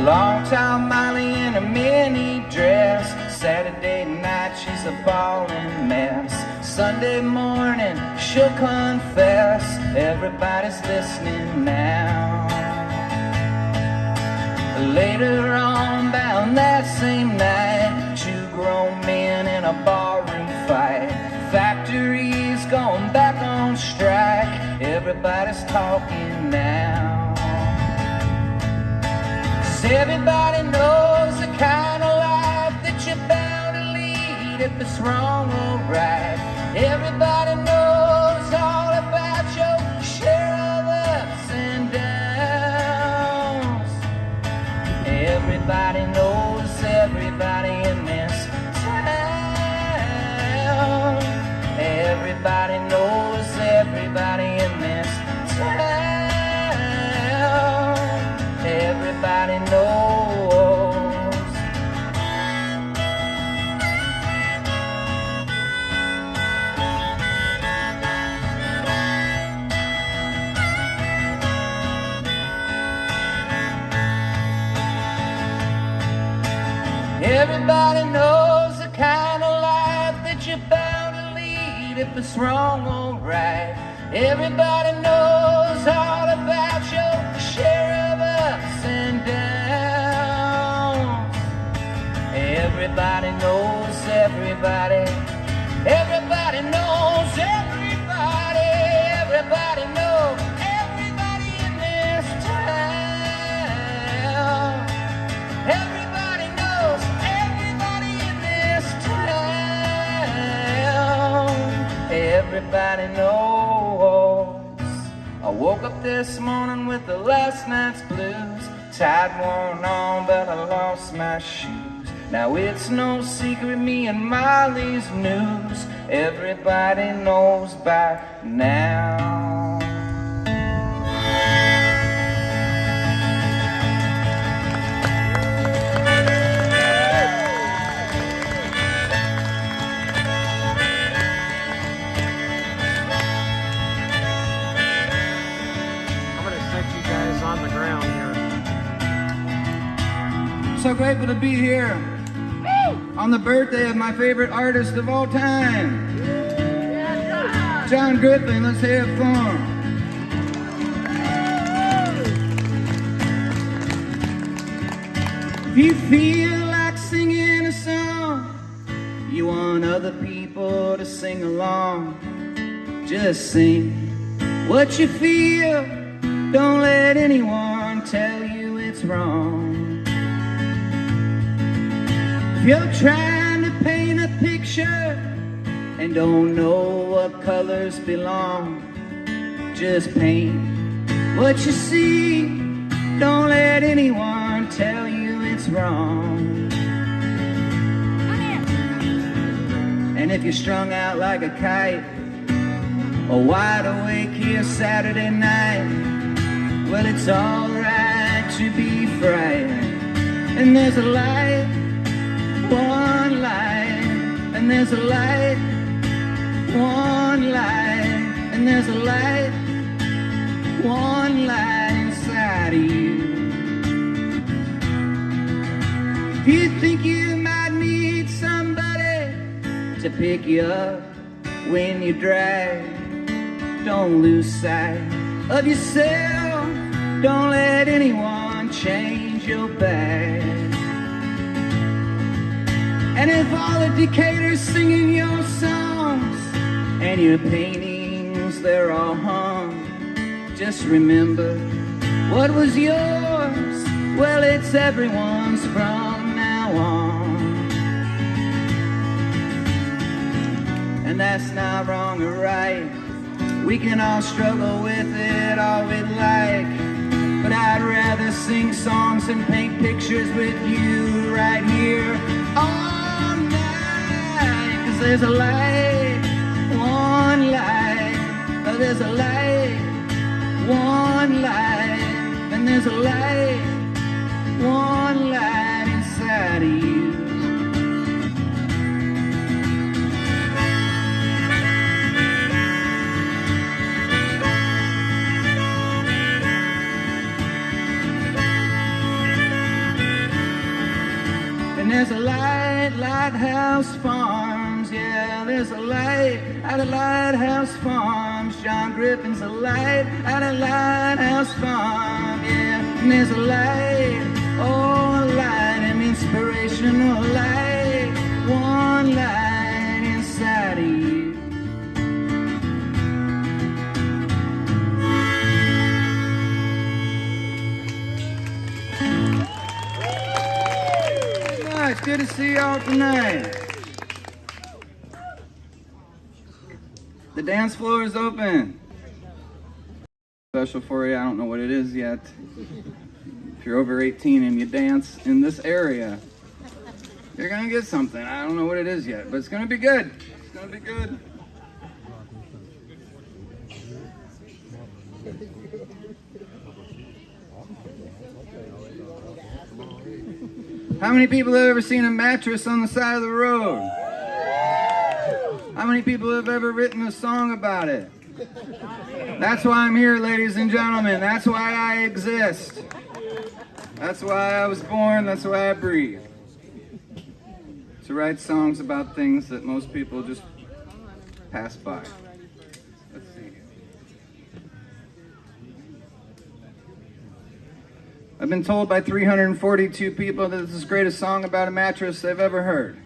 Speaker 5: Long tall Molly in a mini dress. Saturday night she's a ballin' mess. Sunday morning she'll confess. Everybody's listening now. Later on down that same night, two grown men in a barroom fight. Factories gone back on strike. Everybody's talking now. Everybody knows the kind of life that you're bound to lead if it's wrong or right. Everybody knows all about your share of ups and downs. Everybody knows everybody in this town. Everybody knows everybody in this town. Everybody knows. Everybody knows the kind of life that you're bound to lead if it's wrong or right. Everybody knows all about your share of ups and downs. Everybody knows everybody. Everybody knows everybody. Everybody knows everybody in this town. Everybody knows everybody in this everybody knows. I woke up this morning with the last night's blues. Tide worn on, but I lost my shoes. Now it's no secret, me and Molly's news. Everybody knows by now.
Speaker 1: On the ground here.
Speaker 5: So grateful to be here on the birthday of my favorite artist of all time, Jon Griffin. Let's hear it for him. If you feel like singing a song, you want other people to sing along, just sing what you feel. Don't let anyone tell you it's wrong. If you're trying to paint a picture and don't know what colors belong, just paint what you see. Don't let anyone tell you it's wrong. And if you're strung out like a kite or wide awake here Saturday night, well, it's alright to be frightened. And there's a light, one light, and there's a light, one light, and there's a light, one light inside of you. If you think you might need somebody to pick you up when you drag, don't lose sight of yourself. Don't let anyone change your bag. And if all the Decatur's singing your songs and your paintings, they're all hung, just remember what was yours, well, it's everyone's from now on. And that's not wrong or right. We can all struggle with it all we'd like, but I'd rather sing songs and paint pictures with you right here all night. 'Cause there's a light, one light, oh, there's a light, one light, and there's a light, one light inside of you. And there's a light, Lighthouse Farms, yeah, there's a light at a Lighthouse Farms. Jon Griffin's a light at a Lighthouse Farm, yeah. And there's a light, oh, a light, an inspirational light, one light inside of you. It's good to see y'all tonight. The dance floor is open. Special for you, I don't know what it is yet. If you're over 18 and you dance in this area, you're gonna get something. I don't know what it is yet, but it's gonna be good. It's gonna be good. How many people have ever seen a mattress on the side of the road? How many people have ever written a song about it? That's why I'm here, ladies and gentlemen. That's why I exist. That's why I was born. That's why I breathe. To write songs about things that most people just pass by. Let's see. I've been told by 342 people that this is the greatest song about a mattress they've ever heard.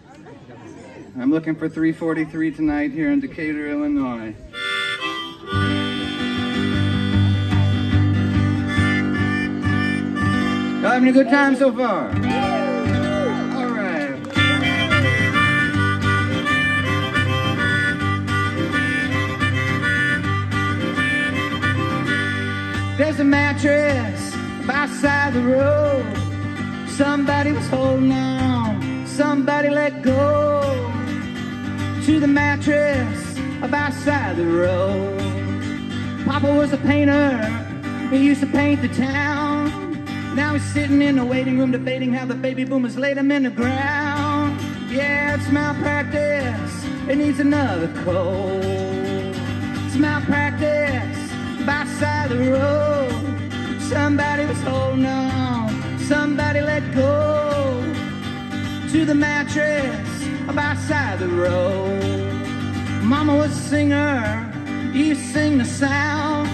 Speaker 5: I'm looking for 343 tonight here in Decatur, Illinois. Y'all having a good time so far? All right. There's a mattress by the side of the road. Somebody was holding on, somebody let go. To the mattress by the side of the road. Papa was a painter, he used to paint the town. Now he's sitting in the waiting room debating how the baby boomers laid him in the ground. Yeah, it's malpractice, it needs another code. It's malpractice by the side of the road. Somebody was holding on, somebody let go. To the mattress by the side of the road. Mama was a singer, used to sing the sound.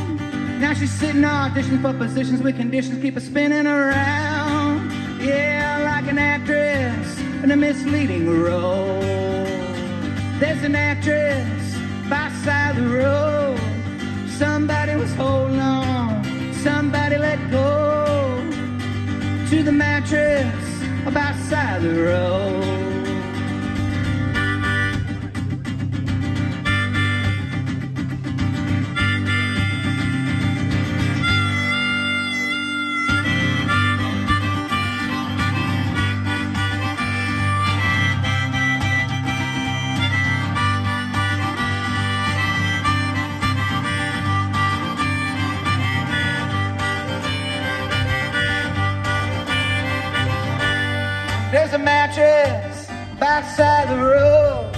Speaker 5: Now she's sitting auditioning for positions with conditions keep her spinning around. Yeah, like an actress in a misleading role. There's an actress by the side of the road. Somebody was holding on, somebody let go. To the mattress by the side of the road. There's a mattress by the side of the road.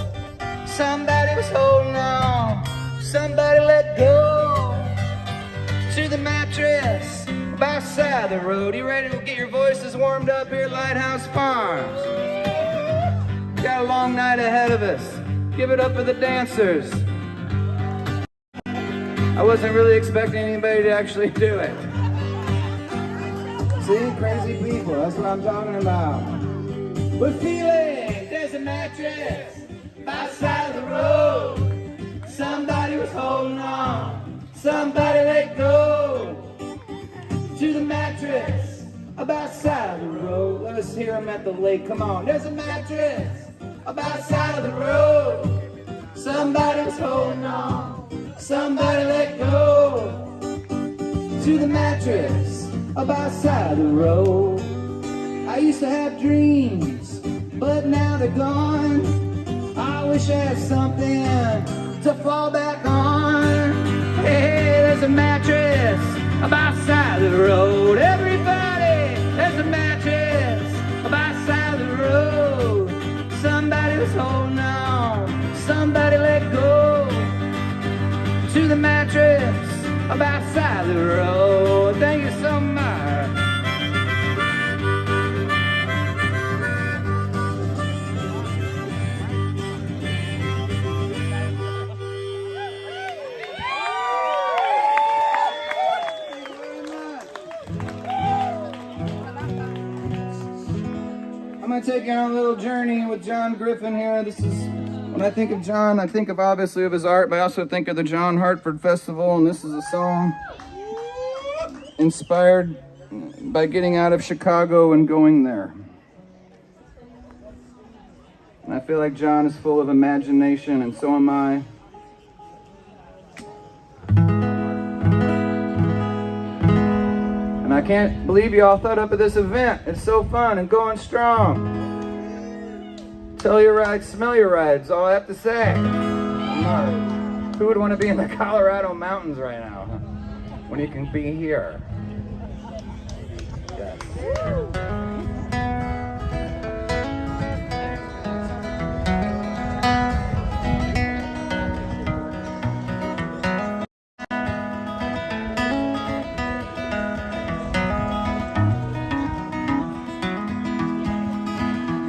Speaker 5: Somebody was holding on, somebody let go. To the mattress by the side of the road. You ready to get your voices warmed up here at Lighthouse Farms? Got a long night ahead of us. Give it up for the dancers. I wasn't really expecting anybody to actually do it. See, crazy people, that's what I'm talking about. We're feeling, there's a mattress by the side of the road. Somebody was holding on, somebody let go. To the mattress by the side of the road. Let us hear them at the lake, come on. There's a mattress by the side of the road. Somebody was holding on, somebody let go. To the mattress by the side of the road. I used to have dreams, but now they're gone. I wish I had something to fall back on. Hey, there's a mattress by the side of the road. Everybody, there's a mattress by the side of the road. Somebody was holding on, somebody let go. To the mattress by the side of the road. Thank you so much. I'm gonna take you on a little journey with Jon Griffin here. This is, when I think of Jon, I think of obviously of his art, but I also think of the John Hartford Festival, and this is a song inspired by getting out of Chicago and going there. And I feel like Jon is full of imagination, and so am I. And I can't believe you all thought up of this event. It's so fun and going strong. Tell your rides, smell your rides, all I have to say. Who would want to be in the Colorado mountains right now, huh? When you can be here? Yes.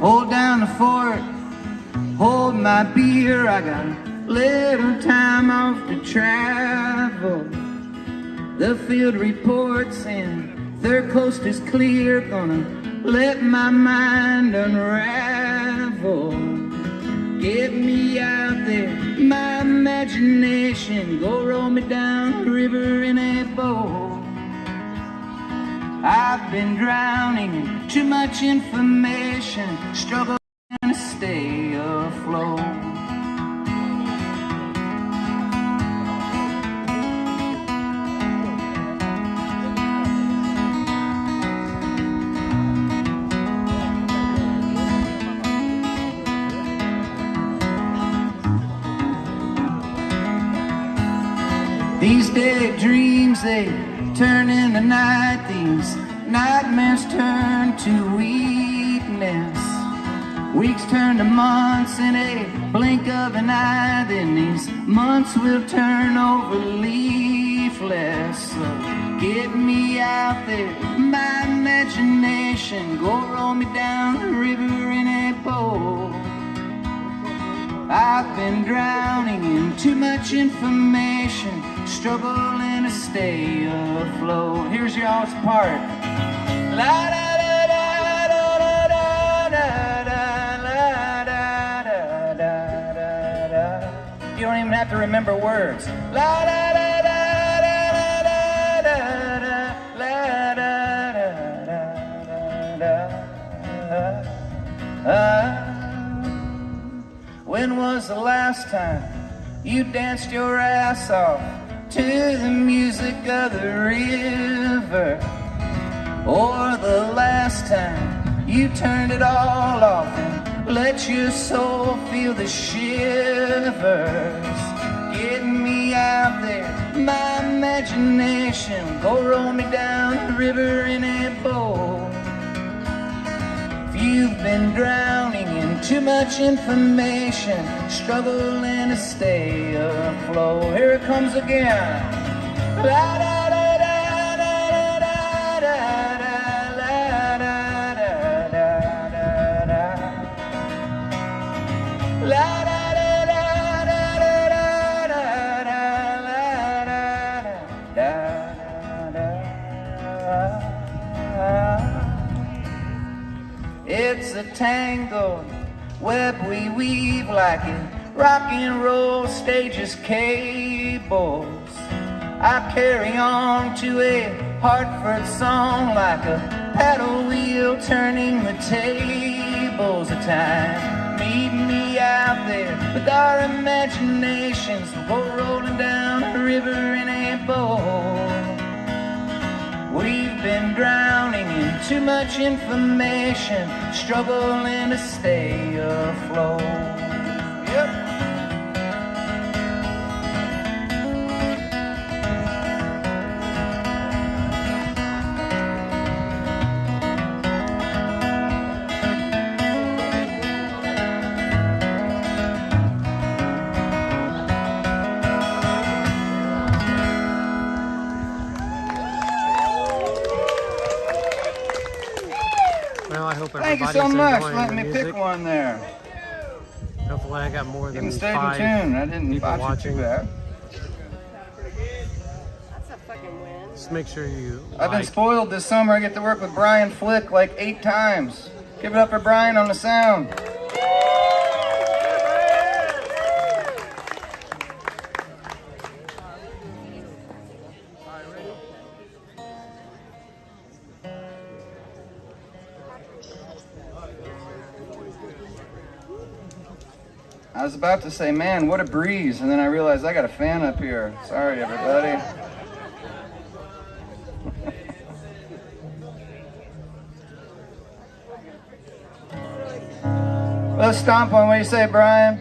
Speaker 5: Hold down the fort, hold my beer. I got a little time off to travel. The field reports and third coast is clear. Gonna let my mind unravel. Get me out there, my imagination. Go roll me down the river in a boat. I've been drowning in too much information, struggling to stay afloat. These daydreams, they turn into night. These nightmares turn to weakness. Weeks turn to months in a blink of an eye. Then these months will turn over leafless. So get me out there, my imagination. Go roll me down the river in a boat. I've been drowning in too much information, struggling to stay afloat. Here's y'all's part. La da da da da da da da da da da da. You don't even have to remember words. La da da da da da da da la da da da da. When was the last time you danced your ass off to the music of the river? Or the last time you turned it all off and let your soul feel the shivers? Get me out there, my imagination. Go roll me down the river in a boat. You've been drowning in too much information, struggling to stay afloat. Here it comes again. La da da da da da da da la da da da da da la da da da da da da la da da da. It's a tangled web we weave like in rock and roll stages cables. I carry on to a Hartford song like a paddle wheel turning the tables of time. Meet me out there with our imaginations. We'll go rolling down the river in a boat. We've been drowning in too much information, struggling to stay afloat. Yep.
Speaker 1: Well, I hope
Speaker 5: Thank you
Speaker 1: everybody's
Speaker 5: so much.
Speaker 1: enjoying
Speaker 5: Let
Speaker 1: the
Speaker 5: me
Speaker 1: music.
Speaker 5: pick one there.
Speaker 1: Hopefully I got more than
Speaker 5: Even stayed in
Speaker 1: 5
Speaker 5: tune. I didn't
Speaker 1: people
Speaker 5: botch it
Speaker 1: watching.
Speaker 5: too bad.
Speaker 3: That's a fucking win.
Speaker 1: Just make sure you
Speaker 5: I've been
Speaker 1: like.
Speaker 5: spoiled this summer. I get to work with Brian Flick like 8 times. Give it up for Brian on the sound. I was about to say, man, what a breeze, and then I realized I got a fan up here. Sorry, everybody. Let's stomp on. What do you say, Brian?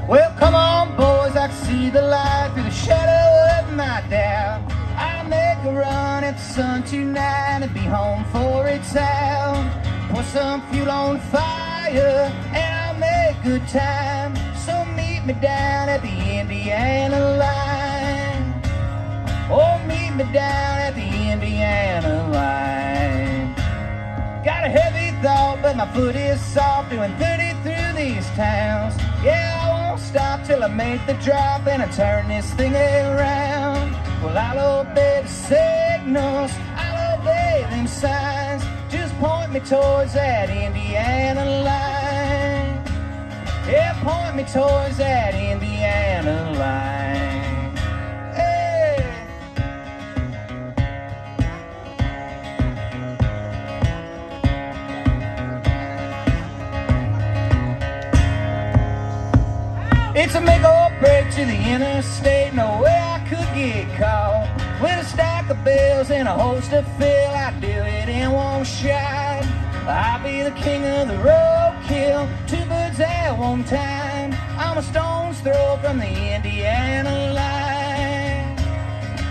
Speaker 5: Well, come on, boys, I can see the light through the shadow of my doubt. I'll make a run at the sun tonight and be home for its out. Pour some fuel on the fire and I'll make good time. So meet me down at the Indiana line. Oh, meet me down at the Indiana line. Got a heavy thought, but my foot is soft, doing 30 through these towns. Yeah, I won't stop till I make the drop and I turn this thing around. Well, I'll obey the signals, I'll obey them signs. Just point me towards that Indiana line. Yeah, point me towards that Indiana line. Hey! It's a make or break to the interstate. No way I could get caught with a stack of bills and a host of fill, I'd do it in one shot. I'll be the king of the roadkill, two birds at one time. I'm a stone's throw from the Indiana line.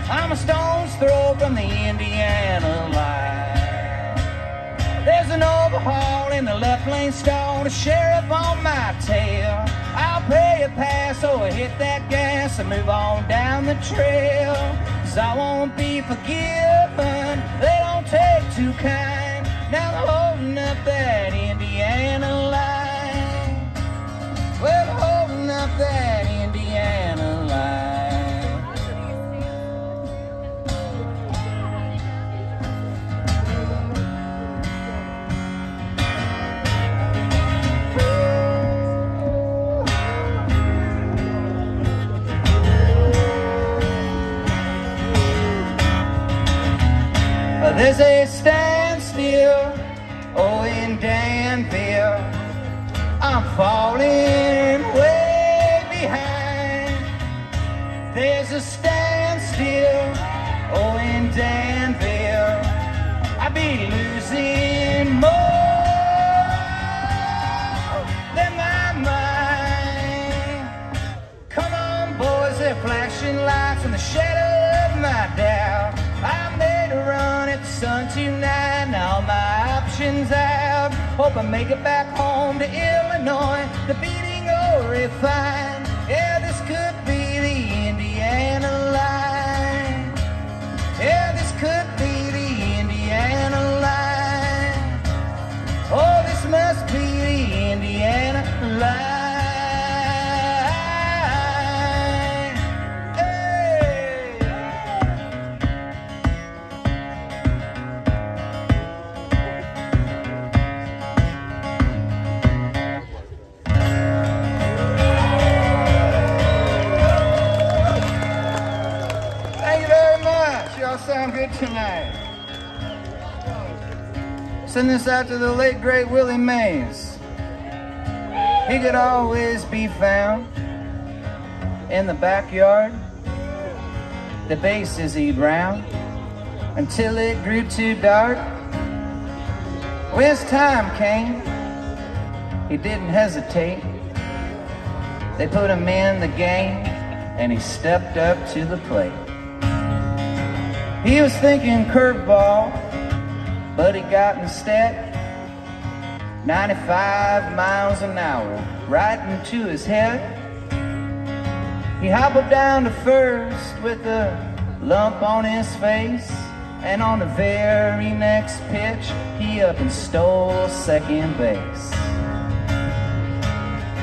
Speaker 5: I'm a stone's throw from the Indiana line. There's an overhaul in the left lane stall, the sheriff on my tail. I'll pay a pass, so I hit that gas and move on down the trail. 'Cause I won't be forgiven, they don't take too kind. Now they're holding up that Indiana line. Well, they're holding up that Indiana line. There's a standstill, oh, in Danville. I'm falling way behind. There's a standstill, oh, in Danville. I'd be losing more than my mind. Come on, boys, they're flashing lights in the shadow of my doubt. I made a run at the sun tonight, now my options out. Hope I make it back home to Illinois, the beating or refined. Yeah, this could be the Indiana line. Yeah, this could be the Indiana line. Oh, this must be the Indiana line. Sound good tonight. Send this out to the late great Willie Mays. He could always be found in the backyard. The bases he'd round until it grew too dark. When his time came, he didn't hesitate. They put him in the game and he stepped up to the plate. He was thinking curveball, but he got instead 95 miles an hour right into his head. He hobbled down to first with a lump on his face, and on the very next pitch, he up and stole second base.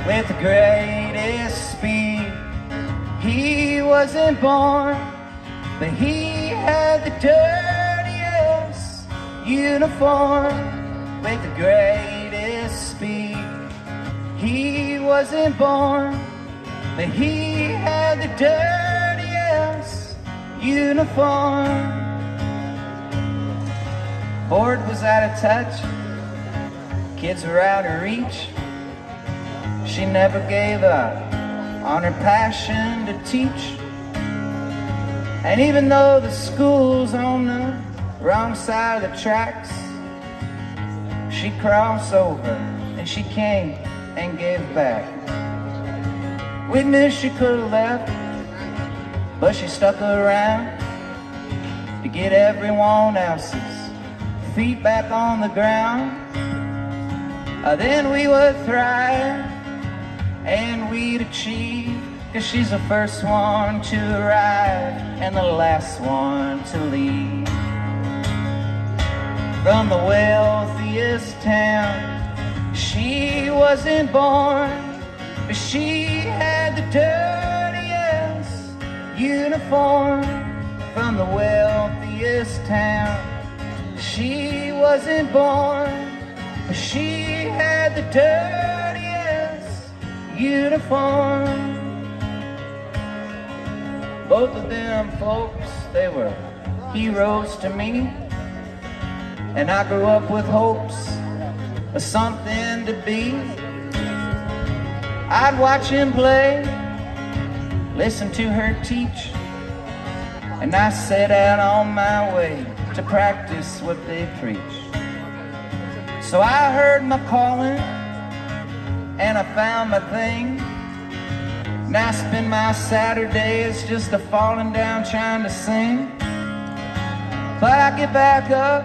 Speaker 5: With the greatest speed, he wasn't born, but he had the dirtiest uniform. With the greatest speed, he wasn't born, but he had the dirtiest uniform. Ford was out of touch, kids were out of reach. She never gave up on her passion to teach. And even though the school's on the wrong side of the tracks, she crossed over and she came and gave back. Witness she could have left, but she stuck around to get everyone else's feet back on the ground. Then we would thrive and we'd achieve, 'cause she's the first one to arrive and the last one to leave. From the wealthiest town, she wasn't born, but she had the dirtiest uniform. From the wealthiest town, she wasn't born, but she had the dirtiest uniform. Both of them folks, they were heroes to me. And I grew up with hopes of something to be. I'd watch him play, listen to her teach, and I set out on my way to practice what they preach. So I heard my calling, and I found my thing. Now I spend my Saturdays just a falling down trying to sing. But I get back up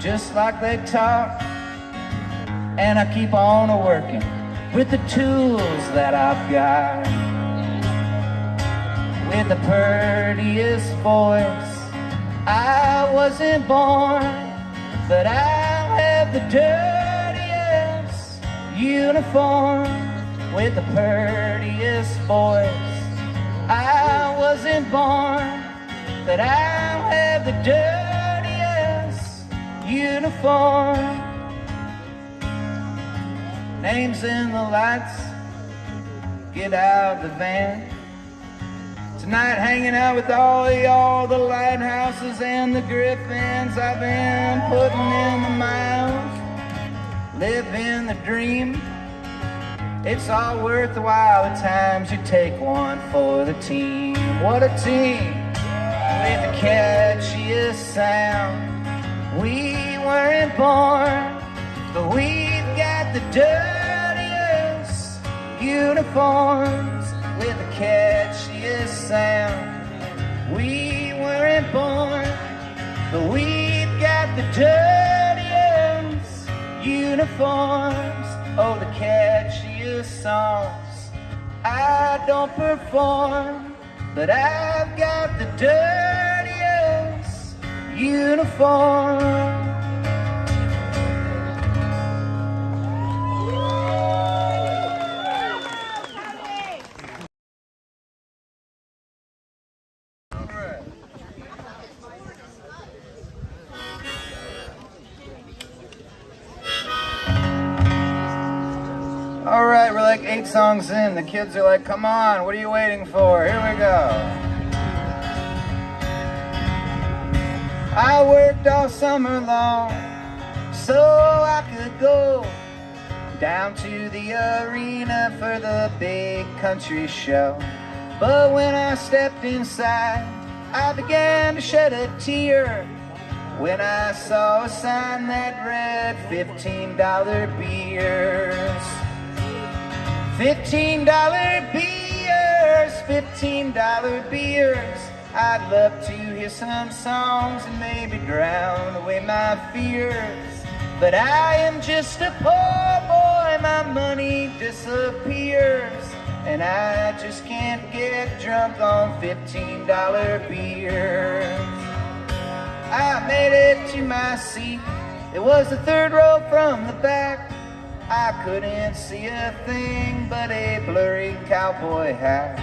Speaker 5: just like they taught, and I keep on working with the tools that I've got. With the prettiest voice, I wasn't born, but I have the dirtiest uniform. With the prettiest voice, I wasn't born, but I have the dirtiest uniform. Names in the lights, get out of the van. Tonight hanging out with all of y'all, the Lighthouses and the Griffins. I've been putting in the miles, living the dream. It's all worthwhile at times, you take one for the team. What a team, with the catchiest sound. We weren't born, but we've got the dirtiest uniforms. With the catchiest sound. We weren't born, but we've got the dirtiest uniforms. Oh, the catchiest songs. I don't perform, but I've got the dirtiest uniform. All right, we're like 8 songs in. The kids are like, come on, what are you waiting for? Here we go. I worked all summer long so I could go down to the arena for the big country show. But when I stepped inside, I began to shed a tear when I saw a sign that read $15 beers. $15 beers, $15 beers. I'd love to hear some songs and maybe drown away my fears. But I am just a poor boy, my money disappears, and I just can't get drunk on $15 beers. I made it to my seat, it was the 3rd row from the back. I couldn't see a thing but a blurry cowboy hat.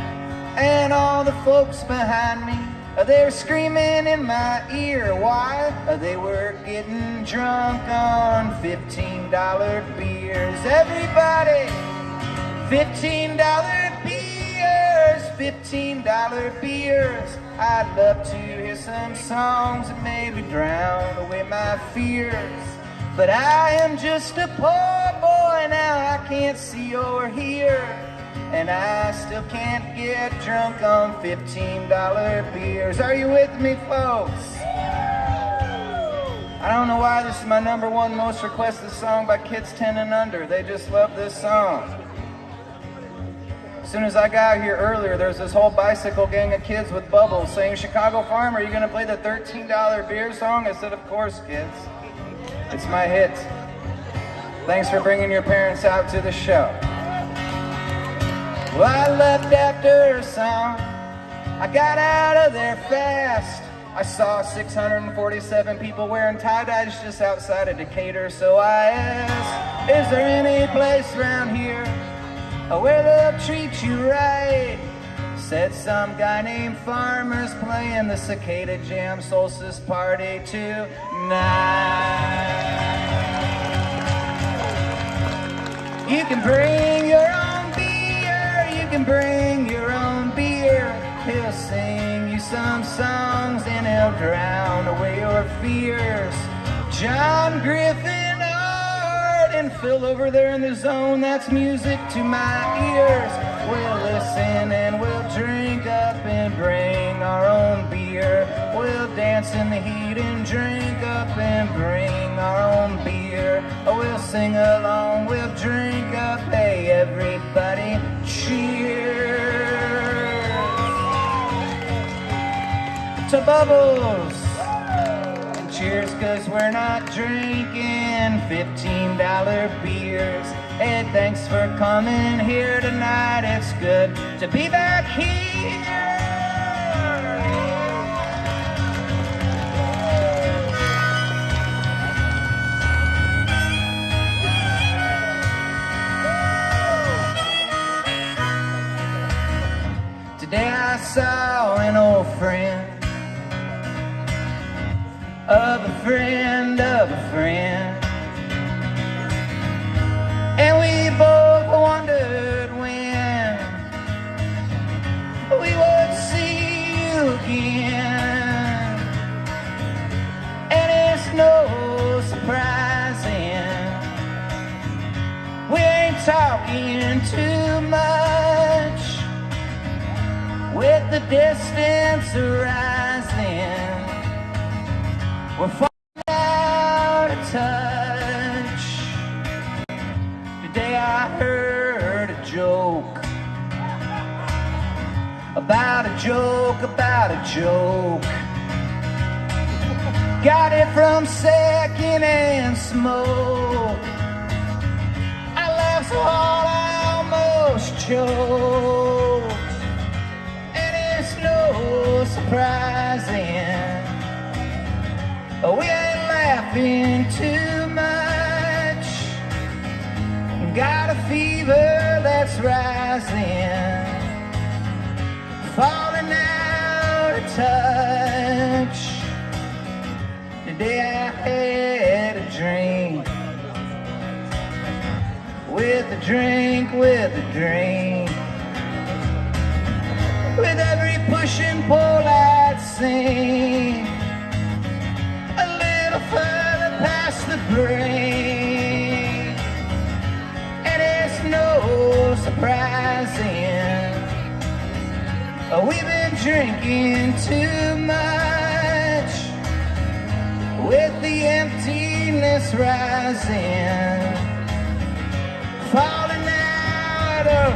Speaker 5: And all the folks behind me, they were screaming in my ear. Why? They were getting drunk on $15 beers. Everybody, $15 beers, $15 beers. I'd love to hear some songs and maybe drown away my fears. But I am just a poor boy now, I can't see or hear, and I still can't get drunk on $15 beers. Are you with me, folks? I don't know why this is my #1 most requested song by kids 10 and under. They just love this song. As soon as I got here earlier, there's this whole bicycle gang of kids with bubbles saying, Chicago Farm, are you gonna play the $13 beer song? I said, of course, kids. It's my hit. Thanks for bringing your parents out to the show. Well, I left after a song. I got out of there fast. I saw 647 people wearing tie-dyes just outside of Decatur. So I asked, is there any place around here where they'll treat you right? Said some guy named Farmer's playing the Cicada Jam Solstice Party tonight. You can bring your own beer, you can bring your own beer. He'll sing you some songs and he'll drown away your fears. Jon Griffin, Art, and Phil over there in the zone, that's music to my ears. We'll listen and we'll drink up and bring our own beer. We'll dance in the heat and drink up and bring our own beer. We'll sing along, we'll drink up, hey everybody, cheers to bubbles. And cheers, cause we're not drinking $15 beers. Hey, thanks for coming here tonight. It's good to be back here. Today I saw an old friend of a friend of a friend. And we both wondered when we would see you again. And it's no surprising we ain't talking too much with the distance arising. We're falling out of touch. Today I heard a joke about a joke about a joke. Got it from secondhand smoke. I laughed so hard I almost choked. And it's no surprising we ain't laughing too much. Got a fever that's rising, falling out of touch. Today I had a drink with a drink with a drink. With every push and pull I'd sing a little further past the brain. And it's no surprising we've been drinking too much with the emptiness rising, falling out of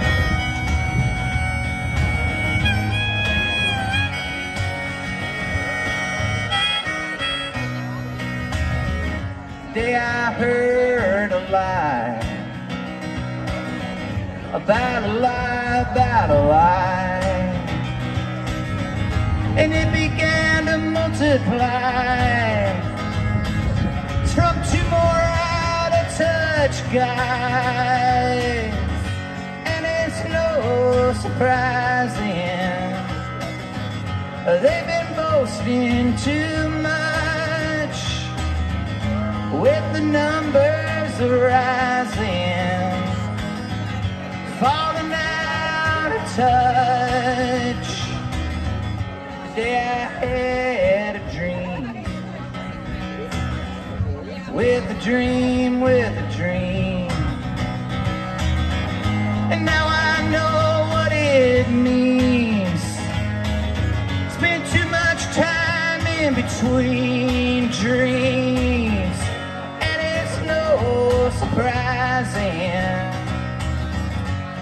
Speaker 5: day I heard a lie about a lie about a lie, and it began to multiply from two more out of touch guys. And it's no surprising they've been boasting too much with the numbers rising, falling out of touch. Today I had a dream with a dream with a dream, and now I know what it means. Spent too much time in between dreams. Surprising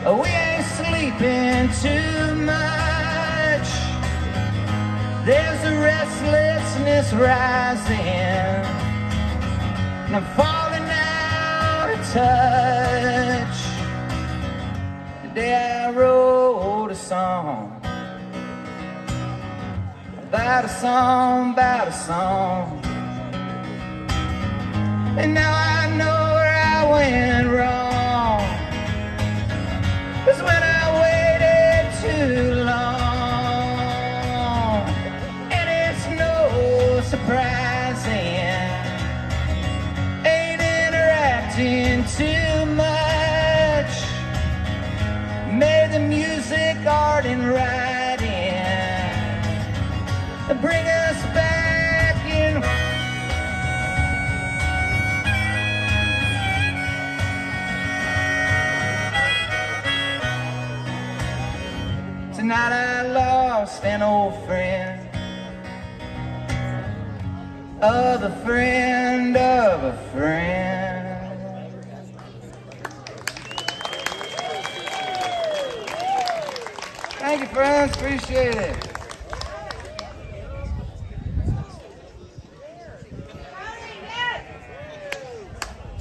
Speaker 5: we ain't sleeping too much. There's a restlessness rising, and I'm falling out of touch. Today I wrote a song about a song about a song, and now I know went wrong. 'Cause when I waited too long, and it's no surprising, ain't interacting too much. Made the music, art, and writing bring us back in. Tonight I lost lost an old friend of a friend of a friend. Thank you, friends. Appreciate it.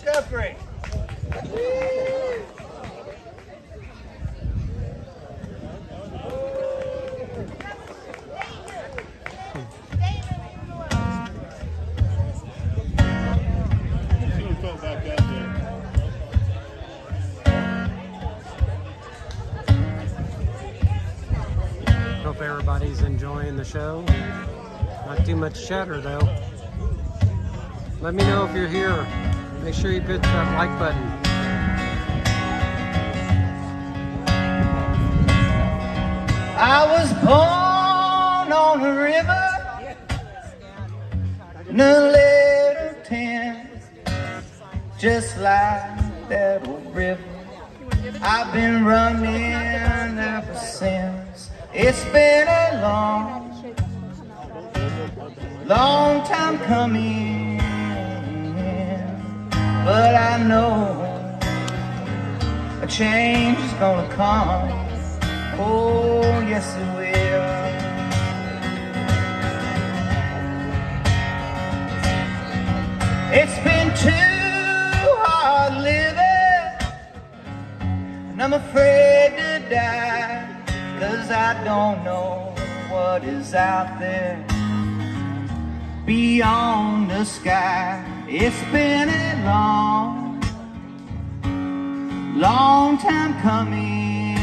Speaker 5: Jeffrey.
Speaker 1: Hope everybody's enjoying the show. Not too much chatter though. Let me know if you're here. Make sure you hit that like button.
Speaker 5: I was born on a river in a little tent, just like that old river. I've been running ever since. It's been a long time coming, but I know a change is gonna come. Oh, yes it will. It's been too hard living, and I'm afraid to die, 'cause I don't know what is out there beyond the sky. It's been a long time coming,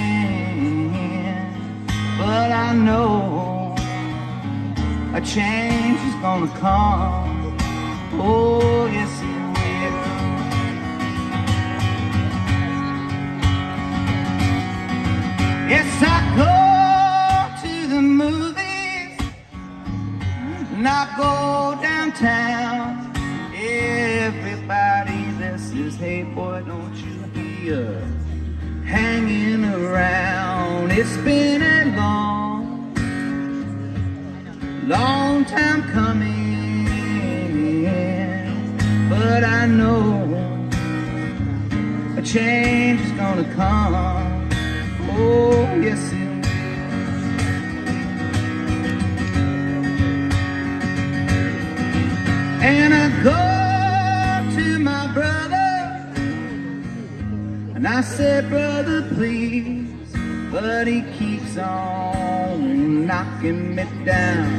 Speaker 5: but I know a change is gonna come. Oh, yes it will. Yes, I go to the movies and I go downtown. Everybody that says, hey boy, don't you be hanging around. It's been a long time coming, but I know a change is gonna come. Oh, yes it will. And I go to my brother and I said, brother, please, but he keeps on knocking me down.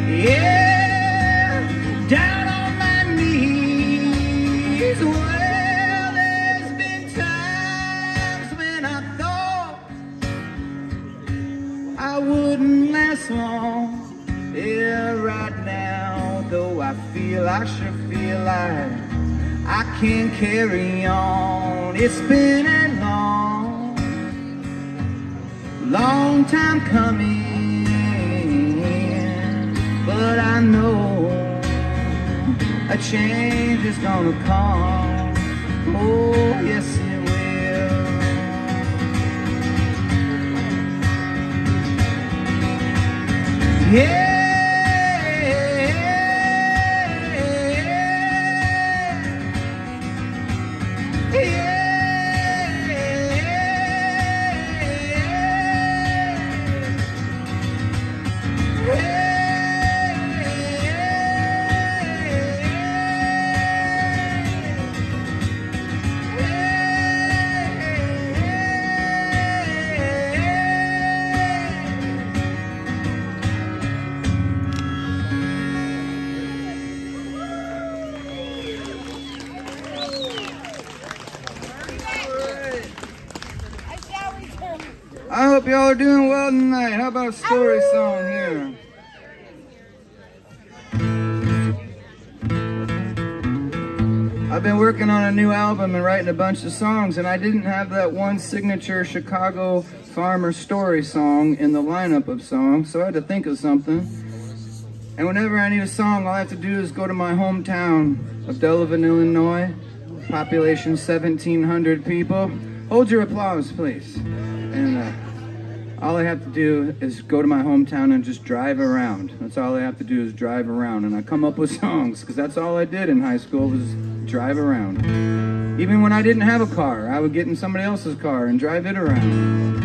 Speaker 5: Yeah, down on my knees. Well, there's been times when I thought I wouldn't last long. Yeah, right now, though I sure feel like I can't carry on. It's been a long time coming, but I know a change is gonna come. Oh, yes it will. Yeah. I hope y'all are doing well tonight. How about a story song here? I've been working on a new album and writing a bunch of songs, and I didn't have that one signature Chicago farmer story song in the lineup of songs, so I had to think of something. And whenever I need a song, all I have to do is go to my hometown of Delavan, Illinois, population 1,700 people. Hold your applause, please. And
Speaker 6: all I have to do is go to my hometown and just drive around. That's all I have to do is drive around. And I come up with songs, because that's all I did in high school was drive around. Even when I didn't have a car, I would get in somebody else's car and drive it around.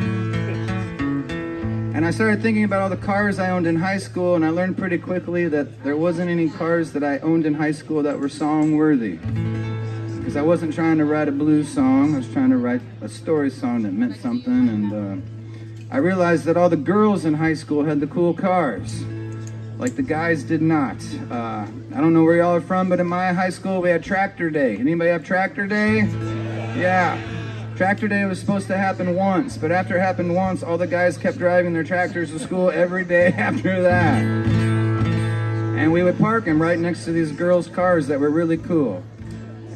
Speaker 6: And I started thinking about all the cars I owned in high school, and I learned pretty quickly that there wasn't any cars that I owned in high school that were song-worthy. Because I wasn't trying to write a blues song, I was trying to write a story song that meant something, and I realized that all the girls in high school had the cool cars, like the guys did not. I don't know where y'all are from, but in my high school we had Tractor Day. Anybody have Tractor Day? Yeah. Tractor Day was supposed to happen once, but after it happened once, all the guys kept driving their tractors to school every day after that. And we would park them right next to these girls' cars that were really cool.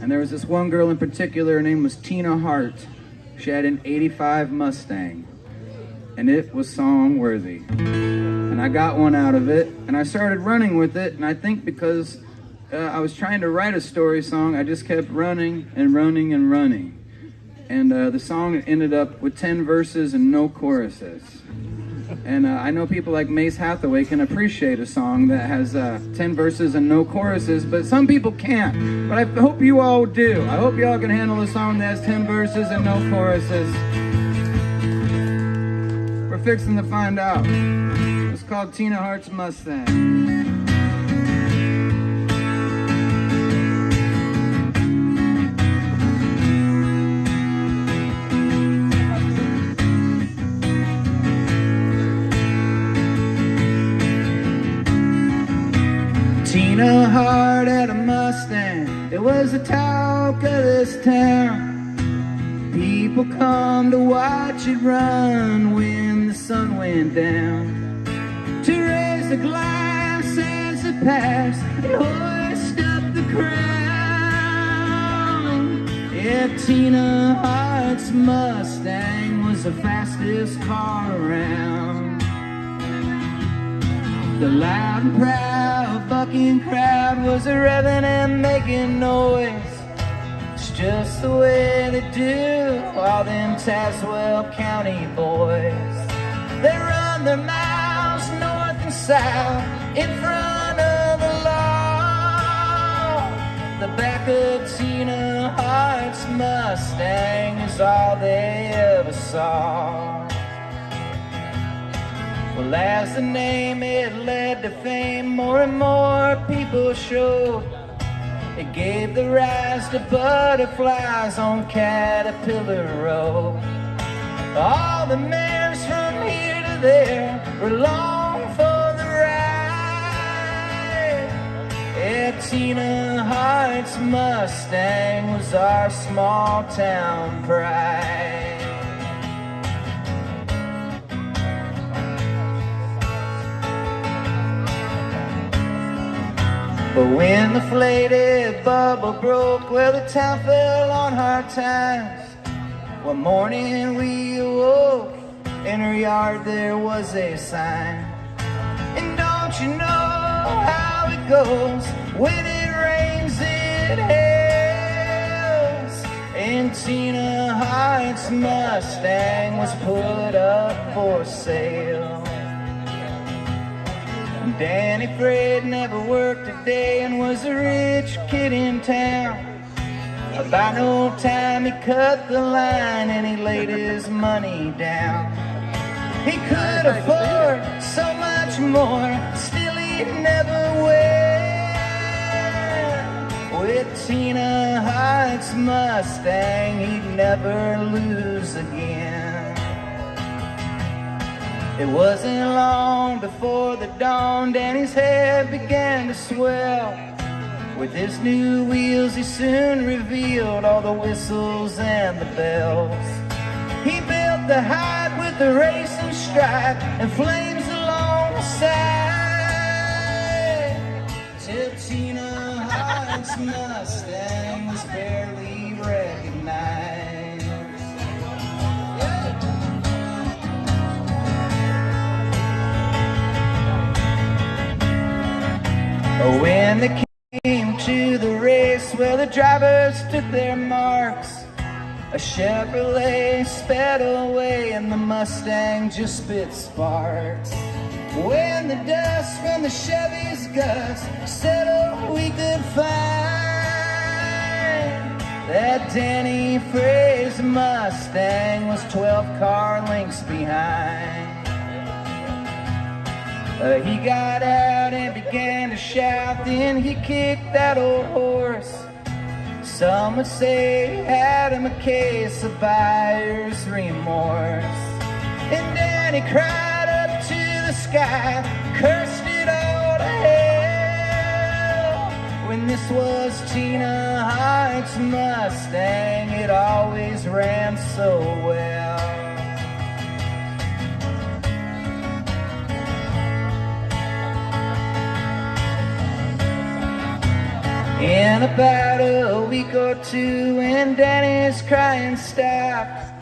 Speaker 6: And there was this one girl in particular, her name was Tina Hart. She had an '85 Mustang, and it was song-worthy. And I got one out of it, and I started running with it, and I think because I was trying to write a story song, I just kept running and running and running. And the song ended up with 10 verses and no choruses. And I know people like Mace Hathaway can appreciate a song that has 10 verses and no choruses, but some people can't. But I hope you all do. I hope you all can handle a song that has 10 verses and no choruses. We're fixing to find out. It's called Tina Hart's Mustang. Tina Hart had a Mustang, it was the talk of this town. People come to watch it run when the sun went down. To raise a glass as it passed and hoist up the crown. Yeah, Tina Hart's Mustang was the fastest car around. The loud and proud bucking crowd was a revving and making noise. It's just the way they do all them Tazewell County boys. They run their mouths north and south in front of the law. The back of Tina Hart's Mustang is all they ever saw. Well, as the name it led to fame, more and more people showed. It gave the rise to butterflies on Caterpillar Road. All the mares from here to there were long for the ride. Yeah, Tina Hart's Mustang was our small town pride. But when the flated bubble broke, well, the town fell on hard times. One morning we awoke, in her yard there was a sign. And don't you know how it goes, when it rains it hails. And Tina Hart's Mustang was put up for sale. Danny Fred never worked a day and was a rich kid in town. About no time he cut the line and he laid his money down. He could afford so much more, still he never went. With Tina Hart's Mustang he'd never lose again. It wasn't long before the dawn, Danny's head began to swell. With his new wheels he soon revealed all the whistles and the bells. He built the hide with the racing stripe and flames along the side, till Tina Hart's Mustang was barely recognized. When they came to the race, well, the drivers took their marks.
Speaker 5: A Chevrolet sped away and the Mustang just spit sparks. When the dust from the Chevy's guts settled, we could find that Danny Frey's Mustang was 12 car lengths behind. He got out and began to shout, then he kicked that old horse. Some would say he had him a case of buyer's remorse. And Danny cried up to the sky, cursed it all to hell. When this was Tina Hart's Mustang, it always ran so well. In about a week or two, when Danny's crying stopped,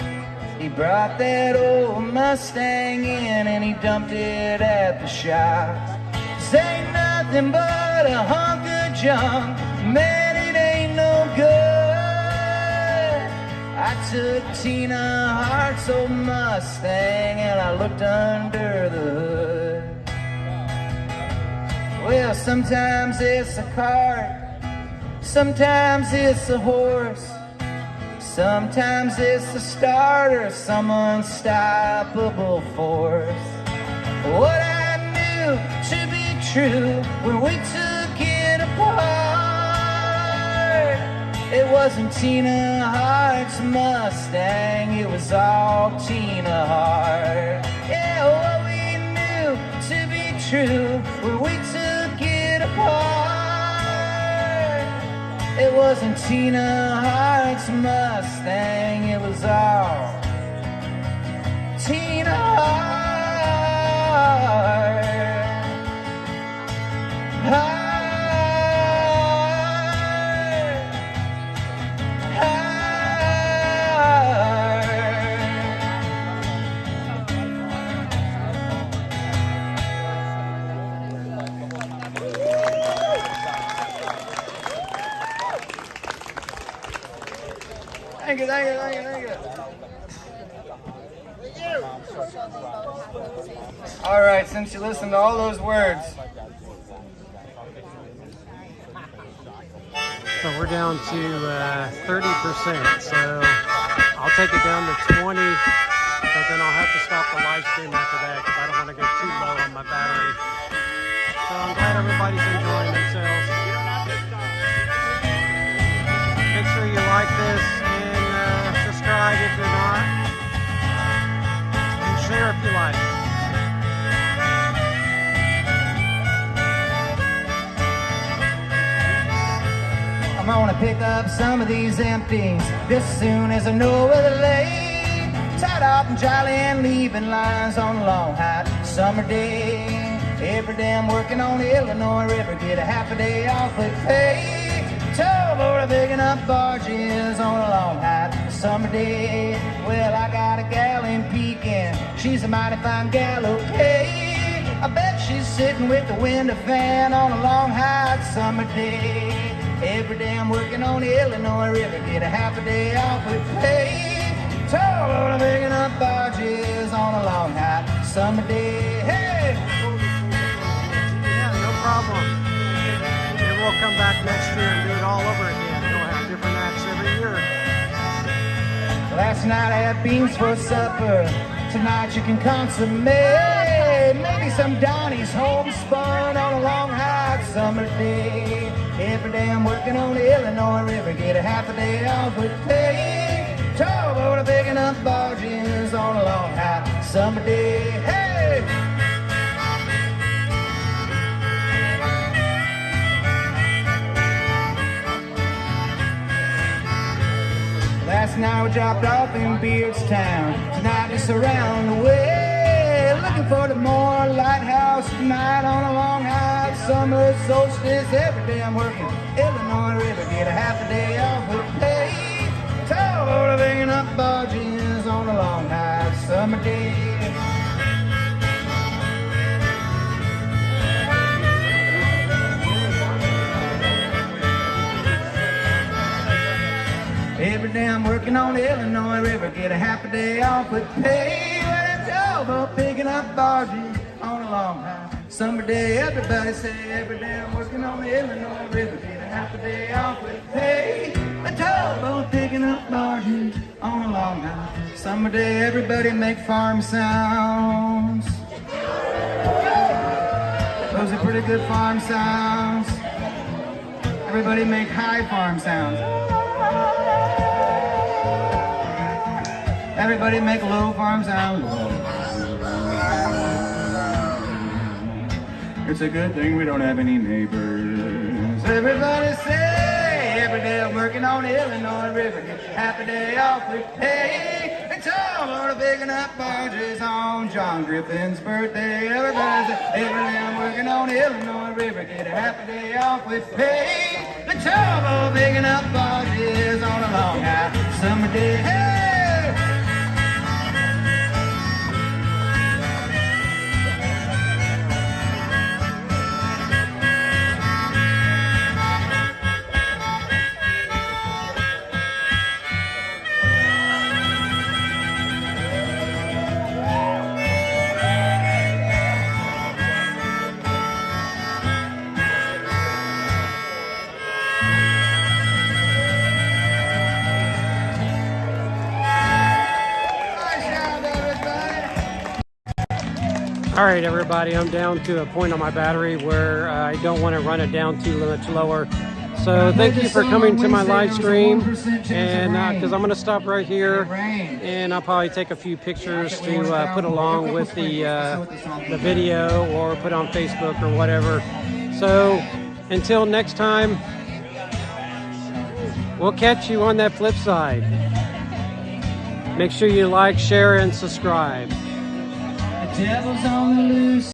Speaker 5: he brought that old Mustang in and he dumped it at the shop. This ain't nothing but a hunk of junk, man, it ain't no good. I took Tina Hart's old Mustang and I looked under the hood. Well, sometimes it's a cart, sometimes it's a horse, sometimes it's a starter, some unstoppable force. What I knew to be true when we took it apart, it wasn't Tina Hart's Mustang, it was all Tina Hart. Yeah, what we knew to be true when we took it apart, it wasn't Tina Hart's Mustang, it was all Tina Hart. Hart. Thank you. All right, since you listened to all those words.
Speaker 1: So we're down to 30%. So I'll take it down to 20, but then I'll have to stop the live stream after that because I don't want to go too low on my battery. So I'm glad everybody's enjoying themselves. Make sure you like this and subscribe if you're not, and share if you like.
Speaker 5: I'm gonna pick up some of these empties as soon as I know where they're laid. Tied up and jolly and leaving lines on a long hot summer day. Every day I'm working on the Illinois River, get a half a day off with pay. Towboat picking up barges on a long hot summer day. Well, I got a gal in Pekin, she's a mighty fine gal, okay. I bet she's sitting with the window fan on a long hot summer day. Every day I'm working on the Illinois River, get a half a day off with pay. Towboat picking up barges on a long hot summer day. Hey!
Speaker 1: Yeah, no problem. Maybe we'll come back next year and do it all over again. We'll have different acts every year.
Speaker 5: Last night I had beans for supper. Tonight you can consummate. Maybe some Donnie's homespun on a long hot summer day. Every day I'm working on the Illinois River, get a half a day off with pay. Towboat picking up barges on a long hot summer day. Hey! Last night we dropped off in Beardstown. Tonight just around the way, looking for the more lighthouse tonight on a long hot summer solstice. Every day I'm working Illinois River, get a half a day off with pay. Towboat picking up barges on a long hot summer day. Every day I'm working on the Illinois River, get a half a day off with pay. When I'm towboat picking up barges on a long high summer day. Everybody say, every day I'm working on the Illinois River, get a half a day off with pay. A towboat picking up barges on a long high summer day. Everybody make farm sounds. Those are pretty good farm sounds. Everybody make high farm sounds. Everybody make low farm sounds. It's a good thing we don't have any neighbors. Everybody say, every day I'm working on the Illinois River, get half a day off with pay. It's all about picking up barges on Jon Griffin's birthday. Everybody say, every day I'm working on the Illinois River, get a half a day off with pay. It's all about picking up barges on a long hot summer day. Hey!
Speaker 1: All right, everybody, I'm down to a point on my battery where I don't want to run it down too much lower. So thank you for coming to my live stream, and because I'm going to stop right here, and I'll probably take a few pictures to put along with the video or put on Facebook or whatever. So until next time, we'll catch you on that flip side. Make sure you like, share, and subscribe.
Speaker 5: The devil's on the loose.